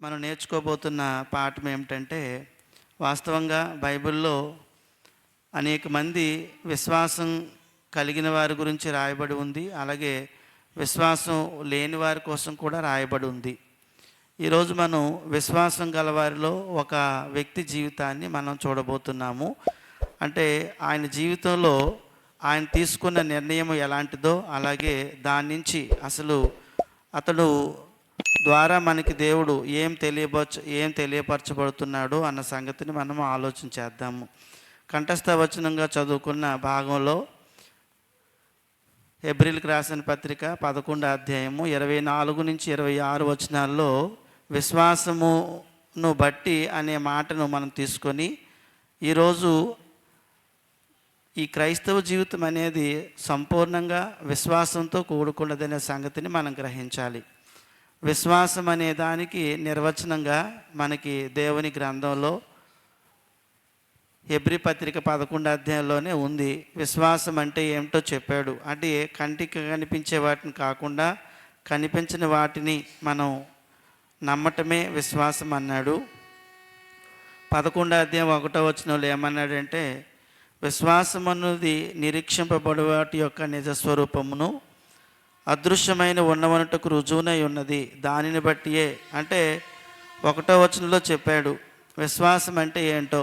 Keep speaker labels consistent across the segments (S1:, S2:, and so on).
S1: మనం నేర్చుకోబోతున్న పాఠం ఏమిటంటే, వాస్తవంగా బైబిల్లో అనేక మంది విశ్వాసం కలిగిన వారి గురించి రాయబడి ఉంది. అలాగే విశ్వాసం లేని వారి కోసం కూడా రాయబడి ఉంది. ఈరోజు మనం విశ్వాసం గల వారిలో ఒక వ్యక్తి జీవితాన్ని మనం చూడబోతున్నాము. అంటే ఆయన జీవితంలో ఆయన తీసుకున్న నిర్ణయం ఎలాంటిదో, అలాగే దాని నుంచి అసలు అతడు ద్వారా మనకి దేవుడు ఏం తెలియపరచబడుతున్నాడు అన్న సంగతిని మనం ఆలోచన చేద్దాము. కంఠస్థ వచనంగా చదువుకున్న భాగంలో హెబ్రీలకు రాసిన పత్రిక 11వ అధ్యాయము 24 నుంచి 26 వచనాల్లో విశ్వాసమును బట్టి అనే మాటను మనం తీసుకొని ఈరోజు ఈ క్రైస్తవ జీవితం అనేది సంపూర్ణంగా విశ్వాసంతో కూడుకున్నదనే సంగతిని మనం గ్రహించాలి. విశ్వాసం అనే దానికి నిర్వచనంగా మనకి దేవుని గ్రంథంలో హెబ్రీ పత్రిక 11వ అధ్యాయంలోనే ఉంది. విశ్వాసం అంటే ఏమిటో చెప్పాడు. అంటే కంటికి కనిపించే వాటిని కాకుండా కనిపించని వాటిని మనం నమ్మటమే విశ్వాసం అన్నాడు. 11వ అధ్యాయం 1వ వచనంలో ఏమన్నాడంటే, విశ్వాసం అన్నది నిరీక్షింపబడి వాటి యొక్క నిజస్వరూపమును అదృశ్యమైన ఉన్నవనుటకు రుజువునై ఉన్నది, దానిని బట్టియే. అంటే 1వ వచనంలో చెప్పాడు విశ్వాసం అంటే ఏంటో.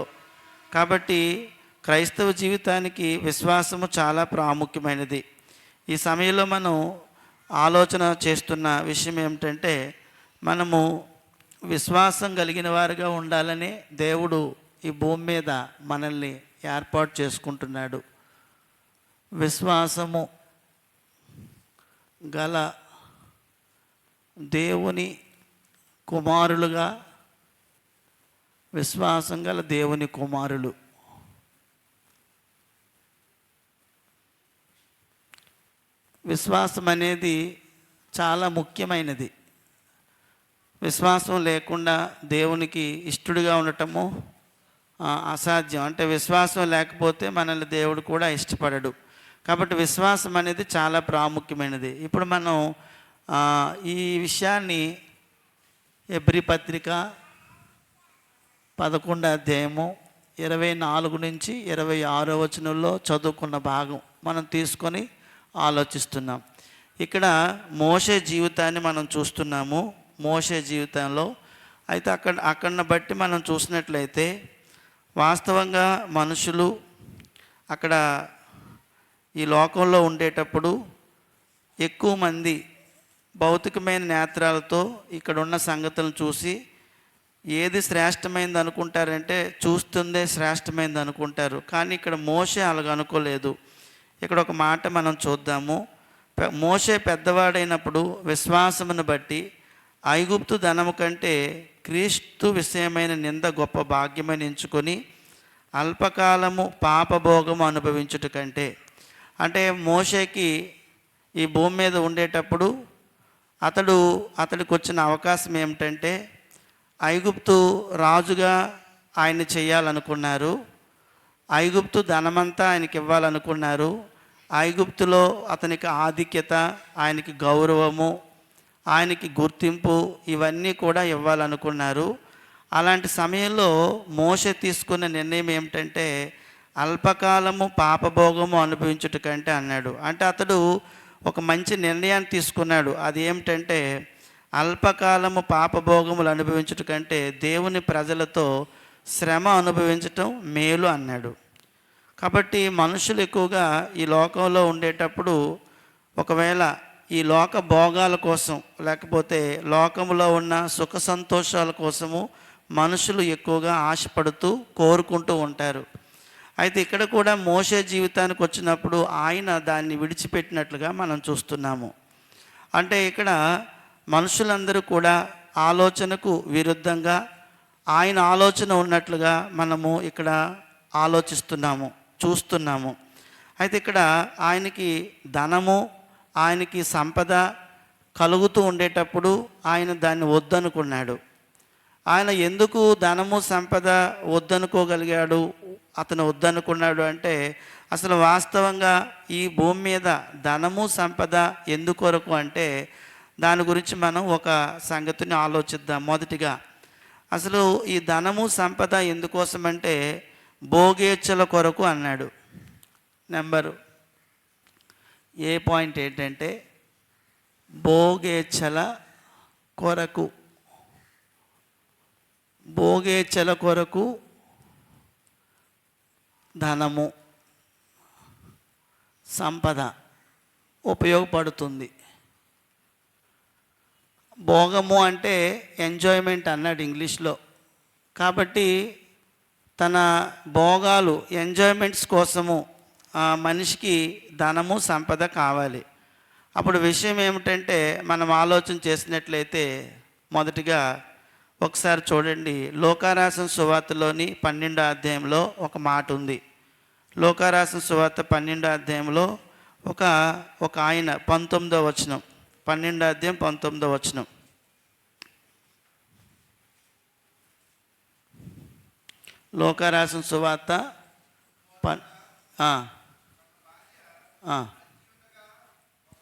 S1: కాబట్టి క్రైస్తవ జీవితానికి విశ్వాసము చాలా ప్రాముఖ్యమైనది. ఈ సమయంలో మనం ఆలోచన చేస్తున్న విషయం ఏమిటంటే, మనము విశ్వాసం కలిగిన వారుగా ఉండాలని దేవుడు ఈ భూమి మీద మనల్ని ఏర్పాటు చేసుకుంటున్నాడు. విశ్వాసము గల దేవుని కుమారులుగా, విశ్వాసం గల దేవుని కుమారులు. విశ్వాసం అనేది చాలా ముఖ్యమైనది. విశ్వాసం లేకుండా దేవునికి ఇష్టడుగా ఉండటము అసాధ్యం. అంటే విశ్వాసం లేకపోతే మనల్ని దేవుడు కూడా ఇష్టపడడు. కాబట్టి విశ్వాసం అనేది చాలా ప్రాముఖ్యమైనది. ఇప్పుడు మనం ఈ విషయాన్ని హెబ్రీ పత్రిక 11వ అధ్యాయము 24 నుంచి 26 వచనంలో చదువుకున్న భాగం మనం తీసుకొని ఆలోచిస్తున్నాం. ఇక్కడ మోషే జీవితాన్ని మనం చూస్తున్నాము. మోషే జీవితంలో అయితే అక్కడిని బట్టి మనం చూసినట్లయితే వాస్తవంగా మనుషులు అక్కడ ఈ లోకంలో ఉండేటప్పుడు ఎక్కువ మంది భౌతికమైన నేత్రాలతో ఇక్కడ ఉన్న సంగతులను చూసి ఏది శ్రేష్టమైంది అనుకుంటారంటే చూస్తుందే శ్రేష్టమైంది అనుకుంటారు. కానీ ఇక్కడ మోషే అలాగ అనుకోలేదు. ఇక్కడ ఒక మాట మనం చూద్దాము. మోషే పెద్దవాడైనప్పుడు విశ్వాసమును బట్టి ఐగుప్తు ధనము కంటే క్రీస్తు విషయమైన నింద గొప్ప భాగ్యమని ఎంచుకొని అల్పకాలము పాపభోగము అనుభవించుట కంటే. అంటే మోషేకి ఈ భూమి మీద ఉండేటప్పుడు అతడికి వచ్చిన అవకాశం ఏమిటంటే, ఐగుప్తు రాజుగా ఆయన్ని చేయాలనుకున్నారు. ఐగుప్తు ధనమంతా ఆయనకి ఇవ్వాలనుకున్నారు. ఐగుప్తులో అతనికి ఆధిక్యత, ఆయనకి గౌరవము, ఆయనకి గుర్తింపు ఇవన్నీ కూడా ఇవ్వాలనుకున్నారు. అలాంటి సమయంలో మోషే తీసుకున్న నిర్ణయం ఏమిటంటే, అల్పకాలము పాపభోగము అనుభవించుట కంటే అన్నాడు. అంటే అతడు ఒక మంచి నిర్ణయాన్ని తీసుకున్నాడు. అది ఏమిటంటే, అల్పకాలము పాపభోగములు అనుభవించుట కంటే దేవుని ప్రజలతో శ్రమ అనుభవించటం మేలు అన్నాడు. కాబట్టి మనుషులు ఎక్కువగా ఈ లోకంలో ఉండేటప్పుడు ఒకవేళ ఈ లోక భోగాల కోసం, లేకపోతే లోకంలో ఉన్న సుఖ సంతోషాల కోసము మనుషులు ఎక్కువగా ఆశపడుతూ కోరుకుంటూ ఉంటారు. అయితే ఇక్కడ కూడా మోషే జీవితానికి వచ్చినప్పుడు ఆయన దాన్ని విడిచిపెట్టినట్లుగా మనం చూస్తున్నాము. అంటే ఇక్కడ మనుషులందరూ కూడా ఆలోచనకు విరుద్ధంగా ఆయన ఆలోచన ఉన్నట్లుగా మనము ఇక్కడ ఆలోచిస్తున్నాము, చూస్తున్నాము. అయితే ఇక్కడ ఆయనకి ధనము, ఆయనకి సంపద కలుగుతూ ఉండేటప్పుడు ఆయన దాన్ని వద్దనుకున్నాడు. ఆయన ఎందుకు ధనము సంపద వద్దనుకోగలిగాడు, అతను వద్దనుకున్నాడు అంటే, అసలు వాస్తవంగా ఈ భూమి మీద ధనము సంపద ఎందుకొరకు అంటే, దాని గురించి మనం ఒక సంగతిని ఆలోచిద్దాం. మొదటిగా అసలు ఈ ధనము సంపద ఎందుకోసమంటే భోగేచ్ఛల కొరకు అన్నాడు. నెంబరు ఏ పాయింట్ ఏంటంటే భోగేచ్ఛల కొరకు. భోగేచ్ఛల కొరకు ధనము సంపద ఉపయోగపడుతుంది. భోగము అంటే ఎంజాయ్మెంట్ అన్నాడు ఇంగ్లీష్లో. కాబట్టి తన భోగాలు ఎంజాయ్మెంట్స్ కోసము మనిషికి ధనము సంపద కావాలి. అప్పుడు విషయం ఏమిటంటే మనం ఆలోచన చేసినట్లయితే మొదటిగా ఒకసారి చూడండి, లోకారాసిన సువార్తలోని 12వ అధ్యాయంలో ఒక మాట ఉంది. లోకారాసిన సువార్త 12వ అధ్యాయంలో ఒక ఆయన 19వ వచనం, 12వ అధ్యాయం 19వ వచనం. లోకారాసిన సువార్త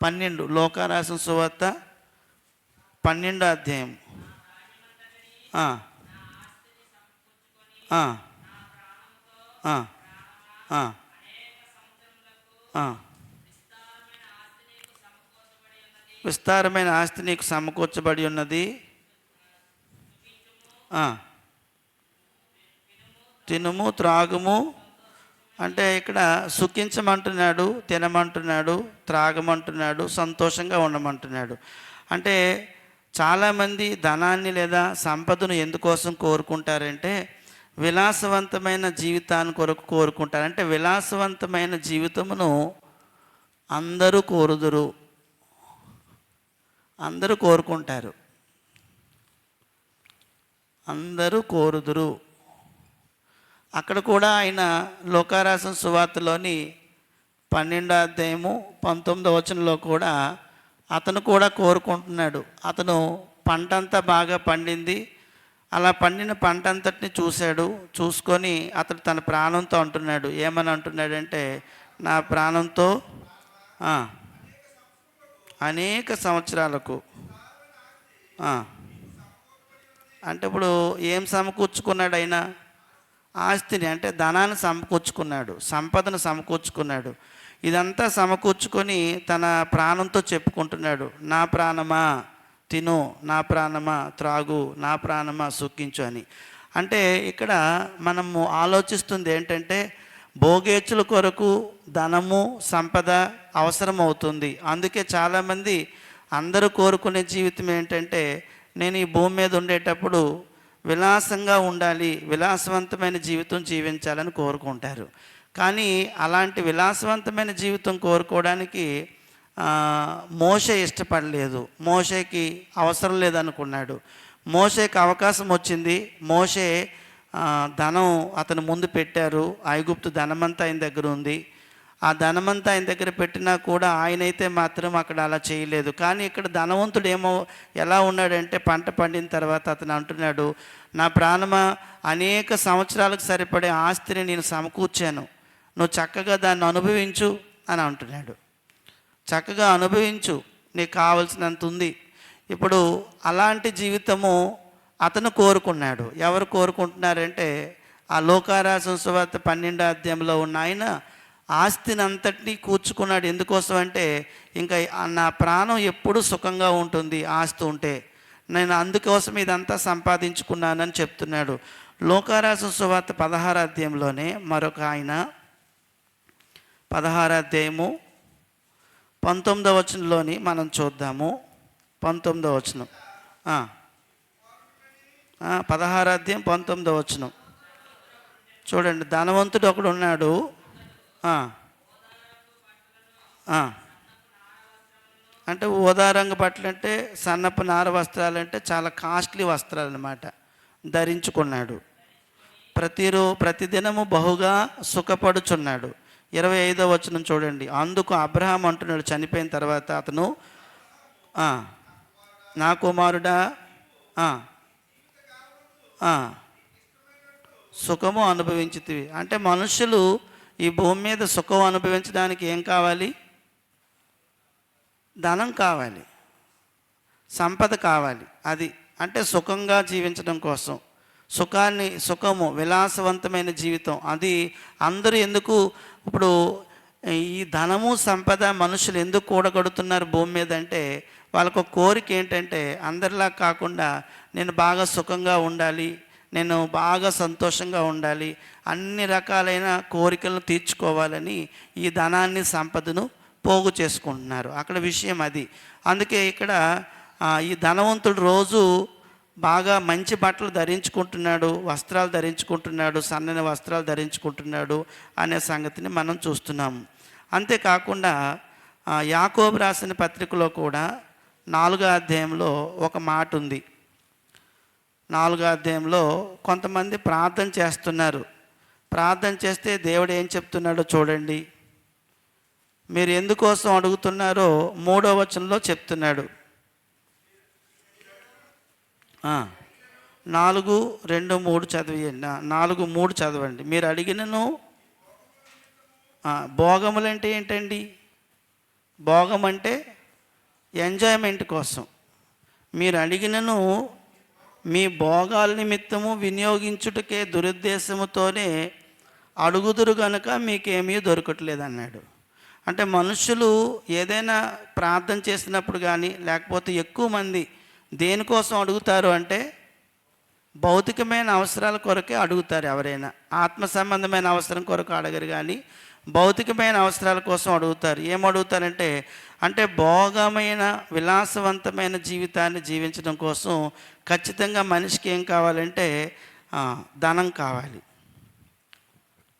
S1: 12, లోకారాసిన సువార్త 12వ అధ్యాయం. విస్తారమైన ఆస్తి నీకు సమకూర్చబడి ఉన్నది, తినుము త్రాగుము. అంటే ఇక్కడ సుఖించమంటున్నాడు, తినమంటున్నాడు, త్రాగమంటున్నాడు, సంతోషంగా ఉండమంటున్నాడు. అంటే చాలామంది ధనాన్ని లేదా సంపదను ఎందుకోసం కోరుకుంటారంటే విలాసవంతమైన జీవితాన్ని కొరకు కోరుకుంటారు. అంటే విలాసవంతమైన జీవితమును అందరూ కోరుదురు, అందరూ కోరుకుంటారు, అందరూ కోరుదురు. అక్కడ కూడా ఆయన లోకారాసిన సువార్తలోని 12వ అధ్యాయము 19వ వచనంలో కూడా అతను కూడా కోరుకుంటున్నాడు. అతను పంట అంతా బాగా పండింది. అలా పండిన పంట అంతటిని చూసుకొని అతడు తన ప్రాణంతో అంటున్నాడు. ఏమని అంటున్నాడంటే, నా ప్రాణంతో అనేక సంవత్సరాలకు అంటే ఇప్పుడు ఏం సమకూర్చుకున్నాడు ఆయన? ఆస్తిని, అంటే ధనాన్ని సమకూర్చుకున్నాడు, సంపదను సమకూర్చుకున్నాడు. ఇదంతా సమకూర్చుకొని తన ప్రాణంతో చెప్పుకుంటున్నాడు, నా ప్రాణమా తిను, నా ప్రాణమా త్రాగు, నా ప్రాణమా సుఖించు అని. అంటే ఇక్కడ మనము ఆలోచిస్తుంది ఏంటంటే భోగేచ్ఛల కొరకు ధనము సంపద అవసరం అవుతుంది. అందుకే చాలామంది అందరూ కోరుకునే జీవితం ఏంటంటే నేను ఈ భూమి మీద ఉండేటప్పుడు విలాసంగా ఉండాలి, విలాసవంతమైన జీవితం జీవించాలని కోరుకుంటారు. కానీ అలాంటి విలాసవంతమైన జీవితం కోరుకోవడానికి మోషే ఇష్టపడలేదు. మోషేకి అవసరం లేదనుకున్నాడు. మోషేకి అవకాశం వచ్చింది. మోషే ధనం అతను ముందు పెట్టారు. ఐగుప్తు ధనమంతా ఆయన దగ్గర ఉంది. ఆ ధనమంతా ఆయన దగ్గర పెట్టినా కూడా ఆయనైతే మాత్రం అక్కడ అలా చేయలేదు. కానీ ఇక్కడ ధనవంతుడు ఎలా ఉన్నాడంటే పంట పండిన తర్వాత అతను అంటున్నాడు, నా ప్రాణమా అనేక సంవత్సరాలకు సరిపడే ఆస్తిని నేను సమకూర్చాను, నువ్వు చక్కగా దాన్ని అనుభవించు అని అంటున్నాడు. చక్కగా అనుభవించు, నీకు కావలసినంత ఉంది. ఇప్పుడు అలాంటి జీవితము అతను కోరుకున్నాడు. ఎవరు కోరుకుంటున్నారంటే ఆ లోకారాసిన సువార్త 12వ అధ్యాయంలో ఉన్న ఆయన ఆస్తిని అంతటినీ కూర్చుకున్నాడు. ఎందుకోసం అంటే ఇంకా నా ప్రాణం ఎప్పుడు సుఖంగా ఉంటుంది ఆస్తి ఉంటే, నేను అందుకోసం ఇదంతా సంపాదించుకున్నానని చెప్తున్నాడు. లోకారాసిన సువార్త 16వ అధ్యాయంలోనే మరొక ఆయన 16వ అధ్యాయము 19వ వచనంలోని మనం చూద్దాము. 19వ వచనం, 16వ అధ్యాయం 19వ వచనం చూడండి. ధనవంతుడు ఒకడు ఉన్నాడు. అంటే ఊదారంగ బట్టలు అంటే సన్నపు నార వస్త్రాలు అంటే చాలా కాస్ట్లీ వస్త్రాలు అన్నమాట, ధరించుకున్నాడు. ప్రతిదినము బహుగా సుఖపడుచున్నాడు. 25వ వచనం చూడండి. అందుకు అబ్రహాం అంటున్నాడు చనిపోయిన తర్వాత అతను, నా కుమారుడా సుఖము అనుభవించితివి. అంటే మనుషులు ఈ భూమి మీద సుఖం అనుభవించడానికి ఏం కావాలి? ధనం కావాలి. సంపద కావాలి. అది అంటే సుఖంగా జీవించడం కోసం, సుఖము, విలాసవంతమైన జీవితం. అది అందరూ ఎందుకు ఇప్పుడు ఈ ధనము సంపద మనుషులు ఎందుకు కూడగడుతున్నారు భూమి మీద అంటే, వాళ్ళకు కోరిక ఏంటంటే అందరిలా కాకుండా నేను బాగా సుఖంగా ఉండాలి, నేను బాగా సంతోషంగా ఉండాలి, అన్ని రకాలైన కోరికలను తీర్చుకోవాలని ఈ ధనాన్ని సంపదను పోగు చేసుకుంటున్నారు. అక్కడ విషయం అది. అందుకే ఇక్కడ ఈ ధనవంతుడు రోజు బాగా మంచి బట్టలు ధరించుకుంటున్నాడు, వస్త్రాలు ధరించుకుంటున్నాడు, సన్నని వస్త్రాలు ధరించుకుంటున్నాడు అనే సంగతిని మనం చూస్తున్నాము. అంతేకాకుండా యాకోబు రాసిన పత్రికలో కూడా 4వ అధ్యాయంలో ఒక మాట ఉంది. 4వ అధ్యాయంలో కొంతమంది ప్రార్థన చేస్తున్నారు. ప్రార్థన చేస్తే దేవుడు ఏం చెప్తున్నాడో చూడండి. మీరు ఎందుకోసం అడుగుతున్నారో 3వ వచనంలో చెప్తున్నాడు. 4:2-3 చదివండి. 4:3 చదవండి. మీరు అడిగినను భోగములు అంటే ఏంటండి? భోగం అంటే ఎంజాయ్మెంట్ కోసం. మీరు అడిగినను మీ భోగాల నిమిత్తము వినియోగించుటకే దురుద్దేశముతోనే అడుగుదురు గనుక మీకేమీ దొరకట్లేదు అన్నాడు. అంటే మనుషులు ఏదైనా ప్రార్థన చేసినప్పుడు కానీ, లేకపోతే ఎక్కువ మంది దేనికోసం అడుగుతారు అంటే భౌతికమైన అవసరాల కొరకే అడుగుతారు. ఎవరైనా ఆత్మ సంబంధమైన అవసరం కొరకు అడగరు, కానీ భౌతికమైన అవసరాల కోసం అడుగుతారు. ఏమడుగుతారంటే అంటే భోగమైన విలాసవంతమైన జీవితాన్ని జీవించడం కోసం ఖచ్చితంగా మనిషికి ఏం కావాలంటే ధనం కావాలి.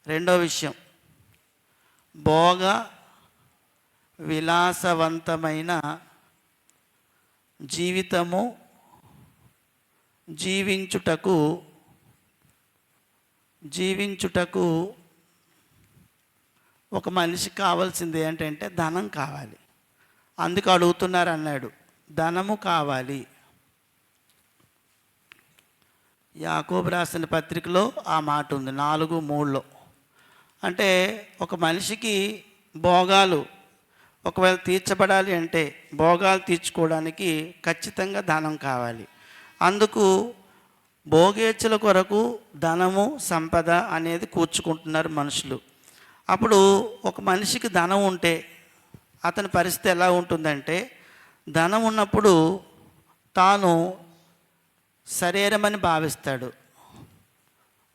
S1: రెండో విషయం, భోగ విలాసవంతమైన జీవితము జీవించుటకు ఒక మనిషికి కావాల్సింది ఏంటంటే ధనం కావాలి. అందుకు అడుగుతున్నారు అన్నాడు. ధనము కావాలి. యాకోబు రాసిన పత్రికలో ఆ మాట ఉంది 4:3లో. అంటే ఒక మనిషికి భోగాలు ఒకవేళ తీర్చబడాలి అంటే, భోగాలు తీర్చుకోవడానికి ఖచ్చితంగా ధనం కావాలి. అందుకు భోగేచ్ఛల కొరకు ధనము సంపద అనేది కూర్చుకుంటున్నారు మనుషులు. అప్పుడు ఒక మనిషికి ధనం ఉంటే అతని పరిస్థితి ఎలా ఉంటుందంటే, ధనం ఉన్నప్పుడు తాను శరీరమని భావిస్తాడు.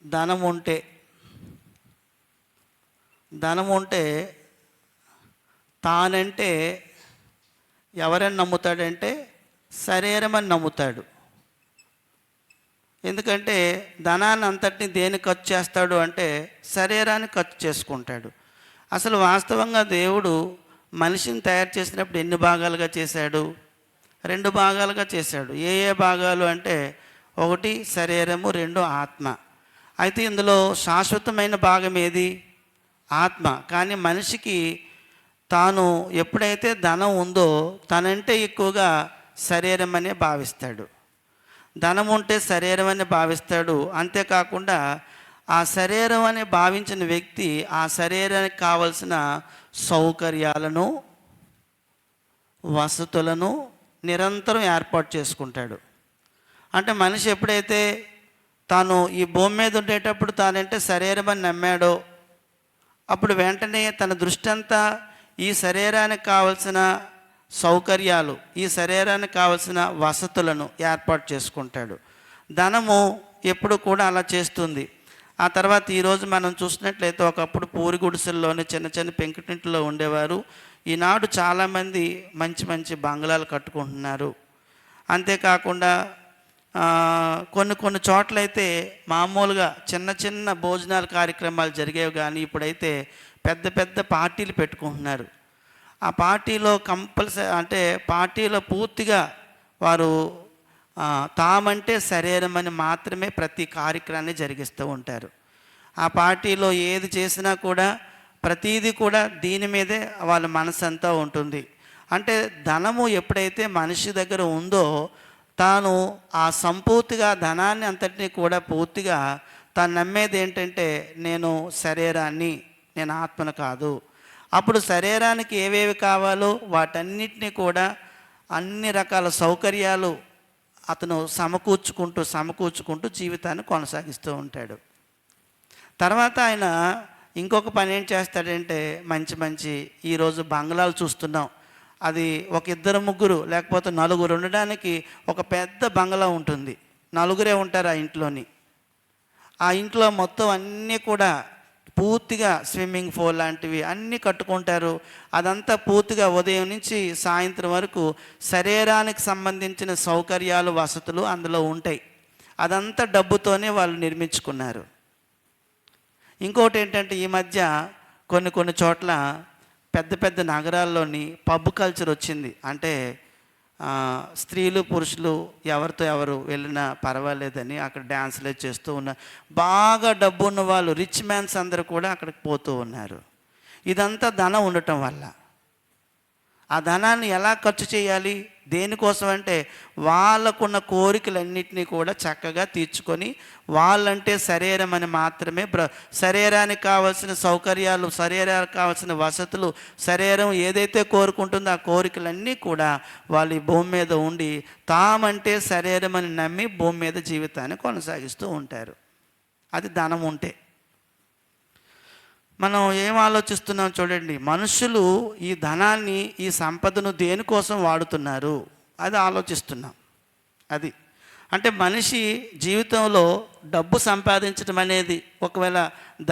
S1: ధనం ఉంటే తానంటే ఎవరని నమ్ముతాడంటే శరీరం అని నమ్ముతాడు. ఎందుకంటే ధనాన్ని అంతటిని దేనికి ఖర్చు చేస్తాడు అంటే శరీరాన్ని ఖర్చు చేసుకుంటాడు. అసలు వాస్తవంగా దేవుడు మనిషిని తయారు చేసినప్పుడు ఎన్ని భాగాలుగా చేశాడు? 2 భాగాలుగా చేశాడు. ఏ భాగాలు అంటే 1 శరీరము, 2 ఆత్మ. అయితే ఇందులో శాశ్వతమైన భాగం ఏది? ఆత్మ. కానీ మనిషికి తాను ఎప్పుడైతే ధనం ఉందో తనంటే ఎక్కువగా శరీరం అనే భావిస్తాడు. ధనం ఉంటే శరీరం అని భావిస్తాడు. అంతేకాకుండా ఆ శరీరం అని భావించిన వ్యక్తి ఆ శరీరానికి కావలసిన సౌకర్యాలను, వసతులను నిరంతరం ఏర్పాటు చేసుకుంటాడు. అంటే మనిషి ఎప్పుడైతే తాను ఈ భూమి మీద ఉండేటప్పుడు తానంటే శరీరం అని నమ్మాడో అప్పుడు వెంటనే తన దృష్టి అంతా ఈ శరీరానికి కావలసిన సౌకర్యాలు, ఈ శరీరానికి కావలసిన వసతులను ఏర్పాటు చేసుకుంటాడు. ధనము ఎప్పుడు కూడా అలా చేస్తుంది. ఆ తర్వాత ఈరోజు మనం చూసినట్లయితే ఒకప్పుడు పూరి గుడిసెల్లోనే చిన్న చిన్న పెంకుటింట్లో ఉండేవారు. ఈనాడు చాలామంది మంచి మంచి బంగ్లాలు కట్టుకుంటున్నారు. అంతేకాకుండా కొన్ని చోట్లయితే మామూలుగా చిన్న చిన్న భోజనాల కార్యక్రమాలు జరిగేవి, కానీ ఇప్పుడైతే పెద్ద పెద్ద పార్టీలు పెట్టుకుంటున్నారు. ఆ పార్టీలో పార్టీలో పూర్తిగా వారు తామంటే శరీరం అని మాత్రమే ప్రతి కార్యక్రమాన్ని జరిగిస్తూ ఉంటారు. ఆ పార్టీలో ఏది చేసినా కూడా ప్రతీది కూడా దీని మీదే వాళ్ళ మనసంతా ఉంటుంది. అంటే ధనము ఎప్పుడైతే మనిషి దగ్గర ఉందో తాను ఆ సంపూర్తిగా ధనాన్ని అంతటినీ కూడా పూర్తిగా తాను నమ్మేది ఏంటంటే నేను శరీరాన్ని, నేను ఆత్మను కాదు. అప్పుడు శరీరానికి ఏవేవి కావాలో వాటన్నిటినీ కూడా అన్ని రకాల సౌకర్యాలు అతను సమకూర్చుకుంటూ జీవితాన్ని కొనసాగిస్తూ ఉంటాడు. తర్వాత ఆయన ఇంకొక పని ఏం చేస్తాడంటే, మంచి ఈరోజు బంగ్లాలు చూస్తున్నాం. అది ఒక ఇద్దరు ముగ్గురు లేకపోతే నలుగురు ఉండడానికి ఒక పెద్ద బంగ్లా ఉంటుంది. నలుగురే ఉంటారు ఆ ఇంట్లోని. ఆ ఇంట్లో మొత్తం అన్నీ కూడా పూర్తిగా స్విమ్మింగ్ పూల్ లాంటివి అన్నీ కట్టుకుంటారు. అదంతా పూర్తిగా ఉదయం నుంచి సాయంత్రం వరకు శరీరానికి సంబంధించిన సౌకర్యాలు, వసతులు అందులో ఉంటాయి. అదంతా డబ్బుతోనే వాళ్ళు నిర్మించుకున్నారు. ఇంకోటి ఏంటంటే, ఈ మధ్య కొన్ని చోట్ల పెద్ద నగరాల్లోని పబ్ కల్చర్ వచ్చింది. అంటే స్త్రీలు పురుషులు ఎవరితో ఎవరు వెళ్ళినా పర్వాలేదని అక్కడ డ్యాన్స్లే చేస్తూ ఉన్నారు. బాగా డబ్బు ఉన్న వాళ్ళు, రిచ్ మ్యాన్స్ అందరూ కూడా అక్కడికి పోతూ ఉన్నారు. ఇదంతా ధనం ఉండటం వల్ల. ఆ ధనాన్ని ఎలా ఖర్చు చేయాలి, దేనికోసం అంటే వాళ్ళకున్న కోరికలన్నింటినీ కూడా చక్కగా తీర్చుకొని, వాళ్ళంటే శరీరం అని మాత్రమే శరీరానికి కావాల్సిన సౌకర్యాలు, శరీరానికి కావాల్సిన వసతులు, శరీరం ఏదైతే కోరుకుంటుందో ఆ కోరికలన్నీ కూడా వాళ్ళు ఈ భూమి మీద ఉండి తామంటే శరీరం అని నమ్మి భూమి మీద జీవితాన్ని కొనసాగిస్తూ ఉంటారు. అది ధనం ఉంటే. మనం ఏం ఆలోచిస్తున్నాం చూడండి, మనుషులు ఈ ధనాన్ని, ఈ సంపదను దేనికోసం వాడుతున్నారు అది ఆలోచిస్తున్నాం. అది అంటే మనిషి జీవితంలో డబ్బు సంపాదించడం అనేది, ఒకవేళ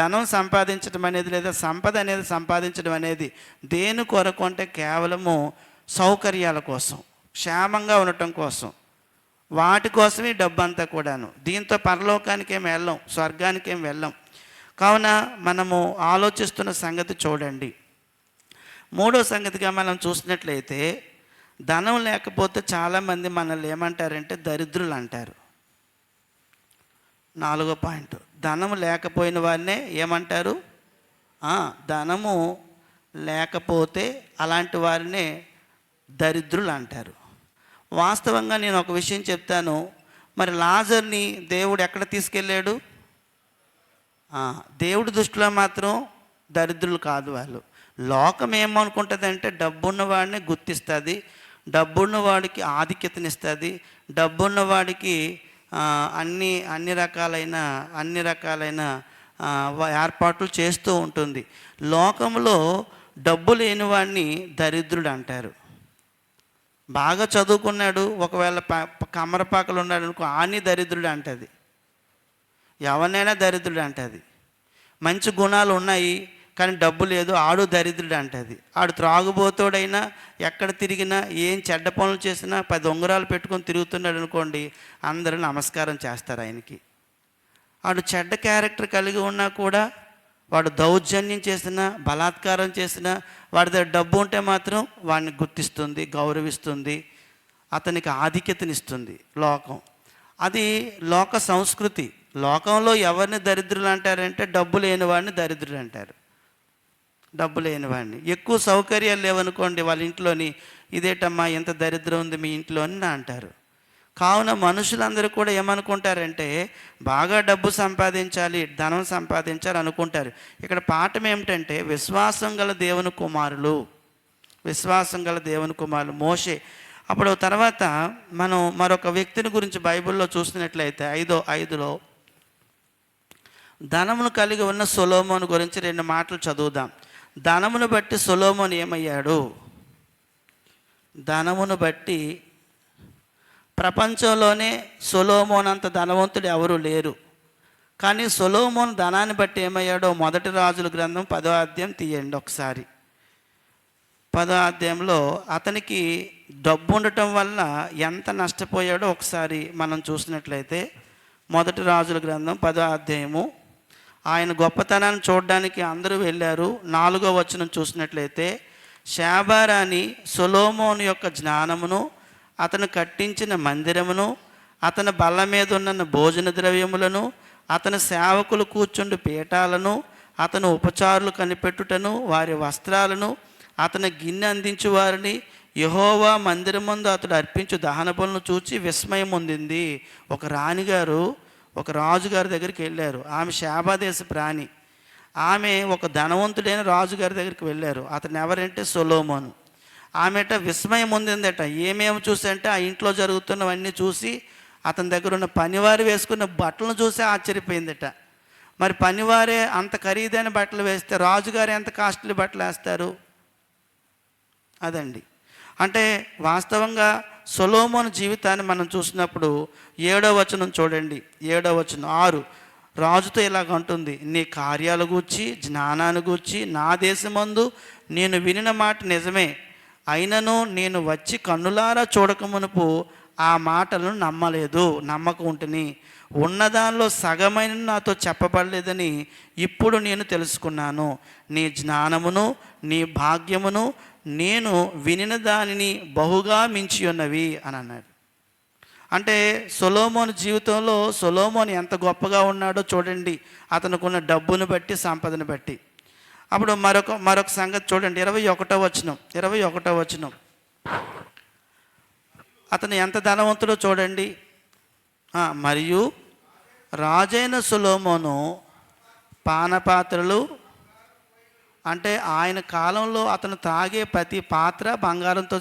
S1: ధనం సంపాదించడం అనేది లేదా సంపద అనేది సంపాదించడం అనేది దేని కొరకు అంటే కేవలము సౌకర్యాల కోసం, క్షేమంగా ఉండటం కోసం, వాటి కోసమే డబ్బు అంతా కూడాను. దీంతో పరలోకానికి ఏం వెళ్ళం, స్వర్గానికి ఏం వెళ్ళం. కావున మనము ఆలోచిస్తున్న సంగతి చూడండి. మూడో సంగతిగా మనం చూసినట్లయితే, ధనం లేకపోతే చాలామంది మనల్ని ఏమంటారంటే దరిద్రులు అంటారు. 4వ పాయింట్, ధనం లేకపోయిన వారినే ఏమంటారు? ధనము లేకపోతే అలాంటి వారినే దరిద్రులు అంటారు. వాస్తవంగా నేను ఒక విషయం చెప్తాను. మరి లాజర్ని దేవుడు ఎక్కడ తీసుకెళ్ళాడు? దేవుడి దృష్టిలో మాత్రం దరిద్రులు కాదు వాళ్ళు. లోకం ఏమనుకుంటుందంటే డబ్బున్న వాడిని గుర్తిస్తుంది, డబ్బున్నవాడికి ఆధిక్యతనిస్తుంది, డబ్బున్నవాడికి అన్ని రకాలైన ఏర్పాట్లు చేస్తూ ఉంటుంది. లోకంలో డబ్బు లేని వాడిని దరిద్రుడు అంటారు. బాగా చదువుకున్నాడు, ఒకవేళ కమరపాకలు ఉన్నాడు అనుకో, ఆని దరిద్రుడు అంటది. ఎవరినైనా దరిద్రుడు అంటది. మంచి గుణాలు ఉన్నాయి కానీ డబ్బు లేదు, ఆడు దరిద్రుడు అంటది. ఆడు త్రాగుబోతోడైనా, ఎక్కడ తిరిగినా, ఏం చెడ్డ పనులు చేసినా 10 ఉంగరాలు పెట్టుకొని తిరుగుతున్నాడు అనుకోండి, అందరూ నమస్కారం చేస్తారు ఆయనకి. ఆడు చెడ్డ క్యారెక్టర్ కలిగి ఉన్నా కూడా, వాడు దౌర్జన్యం చేసినా, బలాత్కారం చేసినా, వాడి దగ్గర డబ్బు ఉంటే మాత్రం వాడిని గుర్తిస్తుంది, గౌరవిస్తుంది, అతనికి ఆధిక్యతనిస్తుంది లోకం. అది లోక సంస్కృతి. లోకంలో ఎవరిని దరిద్రులు అంటారంటే డబ్బు లేని వాడిని దరిద్రులు అంటారు. డబ్బు లేని వాడిని, ఎక్కువ సౌకర్యాలు లేవనుకోండి వాళ్ళ ఇంట్లోని, ఇదేటమ్మా ఎంత దరిద్రం ఉంది మీ ఇంట్లో అని అంటారు. కావున మనుషులందరూ కూడా ఏమనుకుంటారంటే బాగా డబ్బు సంపాదించాలి, ధనం సంపాదించాలి అనుకుంటారు. ఇక్కడ పాఠం ఏమిటంటే విశ్వాసం గల దేవుని కుమారులు మోషే. అప్పుడు తర్వాత మనం మరొక వ్యక్తిని గురించి బైబిల్లో చూసినట్లయితే 5:5 ధనమును కలిగి ఉన్న సొలొమోను గురించి 2 మాటలు చదువుదాం. ధనమును బట్టి సొలొమోను ఏమయ్యాడు? ధనమును బట్టి ప్రపంచంలోనే సొలొమోను అంత ధనవంతుడు ఎవరు లేరు. కానీ సొలొమోను ధనాన్ని బట్టి ఏమయ్యాడో 1 రాజుల గ్రంథం 10వ అధ్యాయం తీయండి ఒకసారి. 10వ అధ్యాయంలో అతనికి డబ్బు ఉండటం వల్ల ఎంత నష్టపోయాడో ఒకసారి మనం చూసినట్లయితే 1 రాజుల గ్రంథం 10వ అధ్యాయము. ఆయన గొప్పతనాన్ని చూడడానికి అందరూ వెళ్ళారు. 4వ వచనం చూసినట్లయితే, షాబారాని సొలొమోను యొక్క జ్ఞానమును, అతను కట్టించిన మందిరమును, అతని బల్ల మీద ఉన్న భోజన ద్రవ్యములను, అతని సేవకులు కూర్చుండు పీఠాలను, అతను ఉపచారులు కనిపెట్టుటను, వారి వస్త్రాలను, అతని గిన్నె అందించు వారిని, యెహోవా మందిరమందు అతడు అర్పించు దహన బలులను చూచి విస్మయం పొందింది. ఒక రాణిగారు ఒక రాజుగారి దగ్గరికి వెళ్ళారు. ఆమె శాబాదేశ ప్రాణి. ఆమె ఒక ధనవంతుడైన రాజుగారి దగ్గరికి వెళ్ళారు. అతను ఎవరంటే సొలొమోను. ఆమెట విస్మయం ఉందిందట. ఏమేమి చూసి అంటే ఆ ఇంట్లో జరుగుతున్నవన్నీ చూసి, అతని దగ్గర ఉన్న పనివారు వేసుకున్న బట్టలను చూసి ఆశ్చర్యపోయిందట. మరి పనివారే అంత ఖరీదైన బట్టలు వేస్తే రాజుగారు ఎంత కాస్ట్లీ బట్టలు వేస్తారు? అదండి. అంటే వాస్తవంగా సొలొమోను జీవితాన్ని మనం చూసినప్పుడు 7వ వచనం చూడండి. 7వ వచనం 6 రాజుతో ఇలాగంటుంది, నీ కార్యాల గూర్చి జ్ఞానాన్ని గూర్చి నా దేశమందు నేను వినిన మాట నిజమే, అయినను నేను వచ్చి కన్నులారా చూడకమునుపు ఆ మాటలను నమ్మకుంటుని, ఉన్నదానిలో సగమైన నాతో చెప్పబడలేదని ఇప్పుడు నేను తెలుసుకున్నాను. నీ జ్ఞానమును నీ భాగ్యమును నేను వినిన దానిని బహుగా మించి ఉన్నవి అని అన్నాడు. అంటే సొలొమోను జీవితంలో సొలొమోను ఎంత గొప్పగా ఉన్నాడో చూడండి, అతనుకున్న డబ్బును బట్టి సంపదను బట్టి. అప్పుడు మరొక సంగతి చూడండి, 21వ వచనం. అతను ఎంత ధనవంతుడో చూడండి. మరియు రాజైన సొలొమోను పానపాత్రలు, అంటే ఆయన కాలంలో అతను తాగే ప్రతి పాత్ర బంగారంతో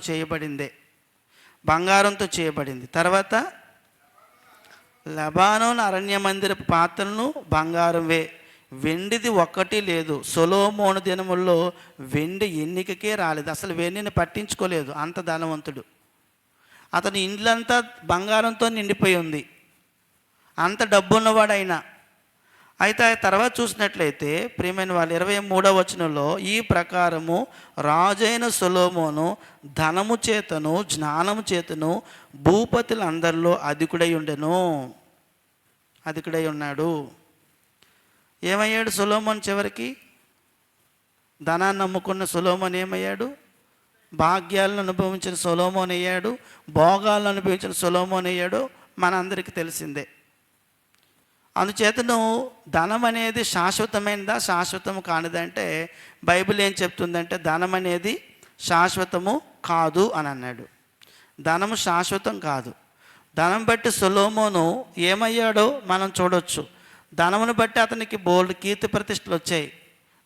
S1: చేయబడింది. తర్వాత లెబానోను అరణ్య మందిరపు పాత్రలను బంగారంవే, వెండిది ఒక్కటి లేదు. సొలొమోను దినముల్లో వెండి ఎన్నికకే రాలేదు, అసలు వెండిని పట్టించుకోలేదు, అంత ధనవంతుడు. అతని ఇండ్లంతా బంగారంతో నిండిపోయి ఉంది, అంత డబ్బున్నవాడైనా. అయితే తర్వాత చూసినట్లయితే ప్రియమైన వాళ్ళు 23వ వచనంలో, ఈ ప్రకారము రాజైన సొలొమోను ధనము చేతను జ్ఞానము చేతను భూపతులందరిలో అధికుడై ఉన్నాడు. ఏమయ్యాడు సొలొమోను? చివరికి ధనాన్ని నమ్ముకున్న సొలొమోను ఏమయ్యాడు? భాగ్యాలను అనుభవించిన సొలొమోను అయ్యాడు, భోగాలను అనుభవించిన సొలొమోను అయ్యాడు, మనందరికీ తెలిసిందే. అందుచేతను ధనం అనేది శాశ్వతమైనదా శాశ్వతము కానిదంటే బైబిల్ ఏం చెప్తుందంటే ధనం అనేది శాశ్వతము కాదు అని అన్నాడు. ధనము శాశ్వతం కాదు. ధనం బట్టి సొలొమోను ఏమయ్యాడో మనం చూడొచ్చు. ధనమును బట్టి అతనికి బోల్డ్ కీర్తి ప్రతిష్టలు వచ్చాయి,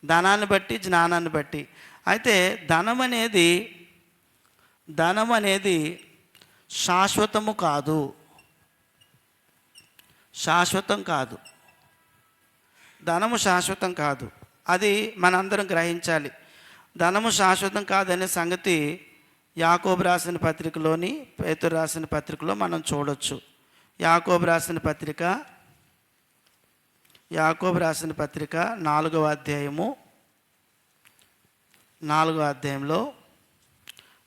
S1: ధనాన్ని బట్టి జ్ఞానాన్ని బట్టి. అయితే ధనం అనేది శాశ్వతం కాదు. ధనము శాశ్వతం కాదు, అది మనందరం గ్రహించాలి. ధనము శాశ్వతం కాదనే సంగతి యాకోబు రాసిన పత్రికలోని, పేతురు రాసిన పత్రికలో మనం చూడొచ్చు. యాకోబు రాసిన పత్రిక 4వ అధ్యాయంలో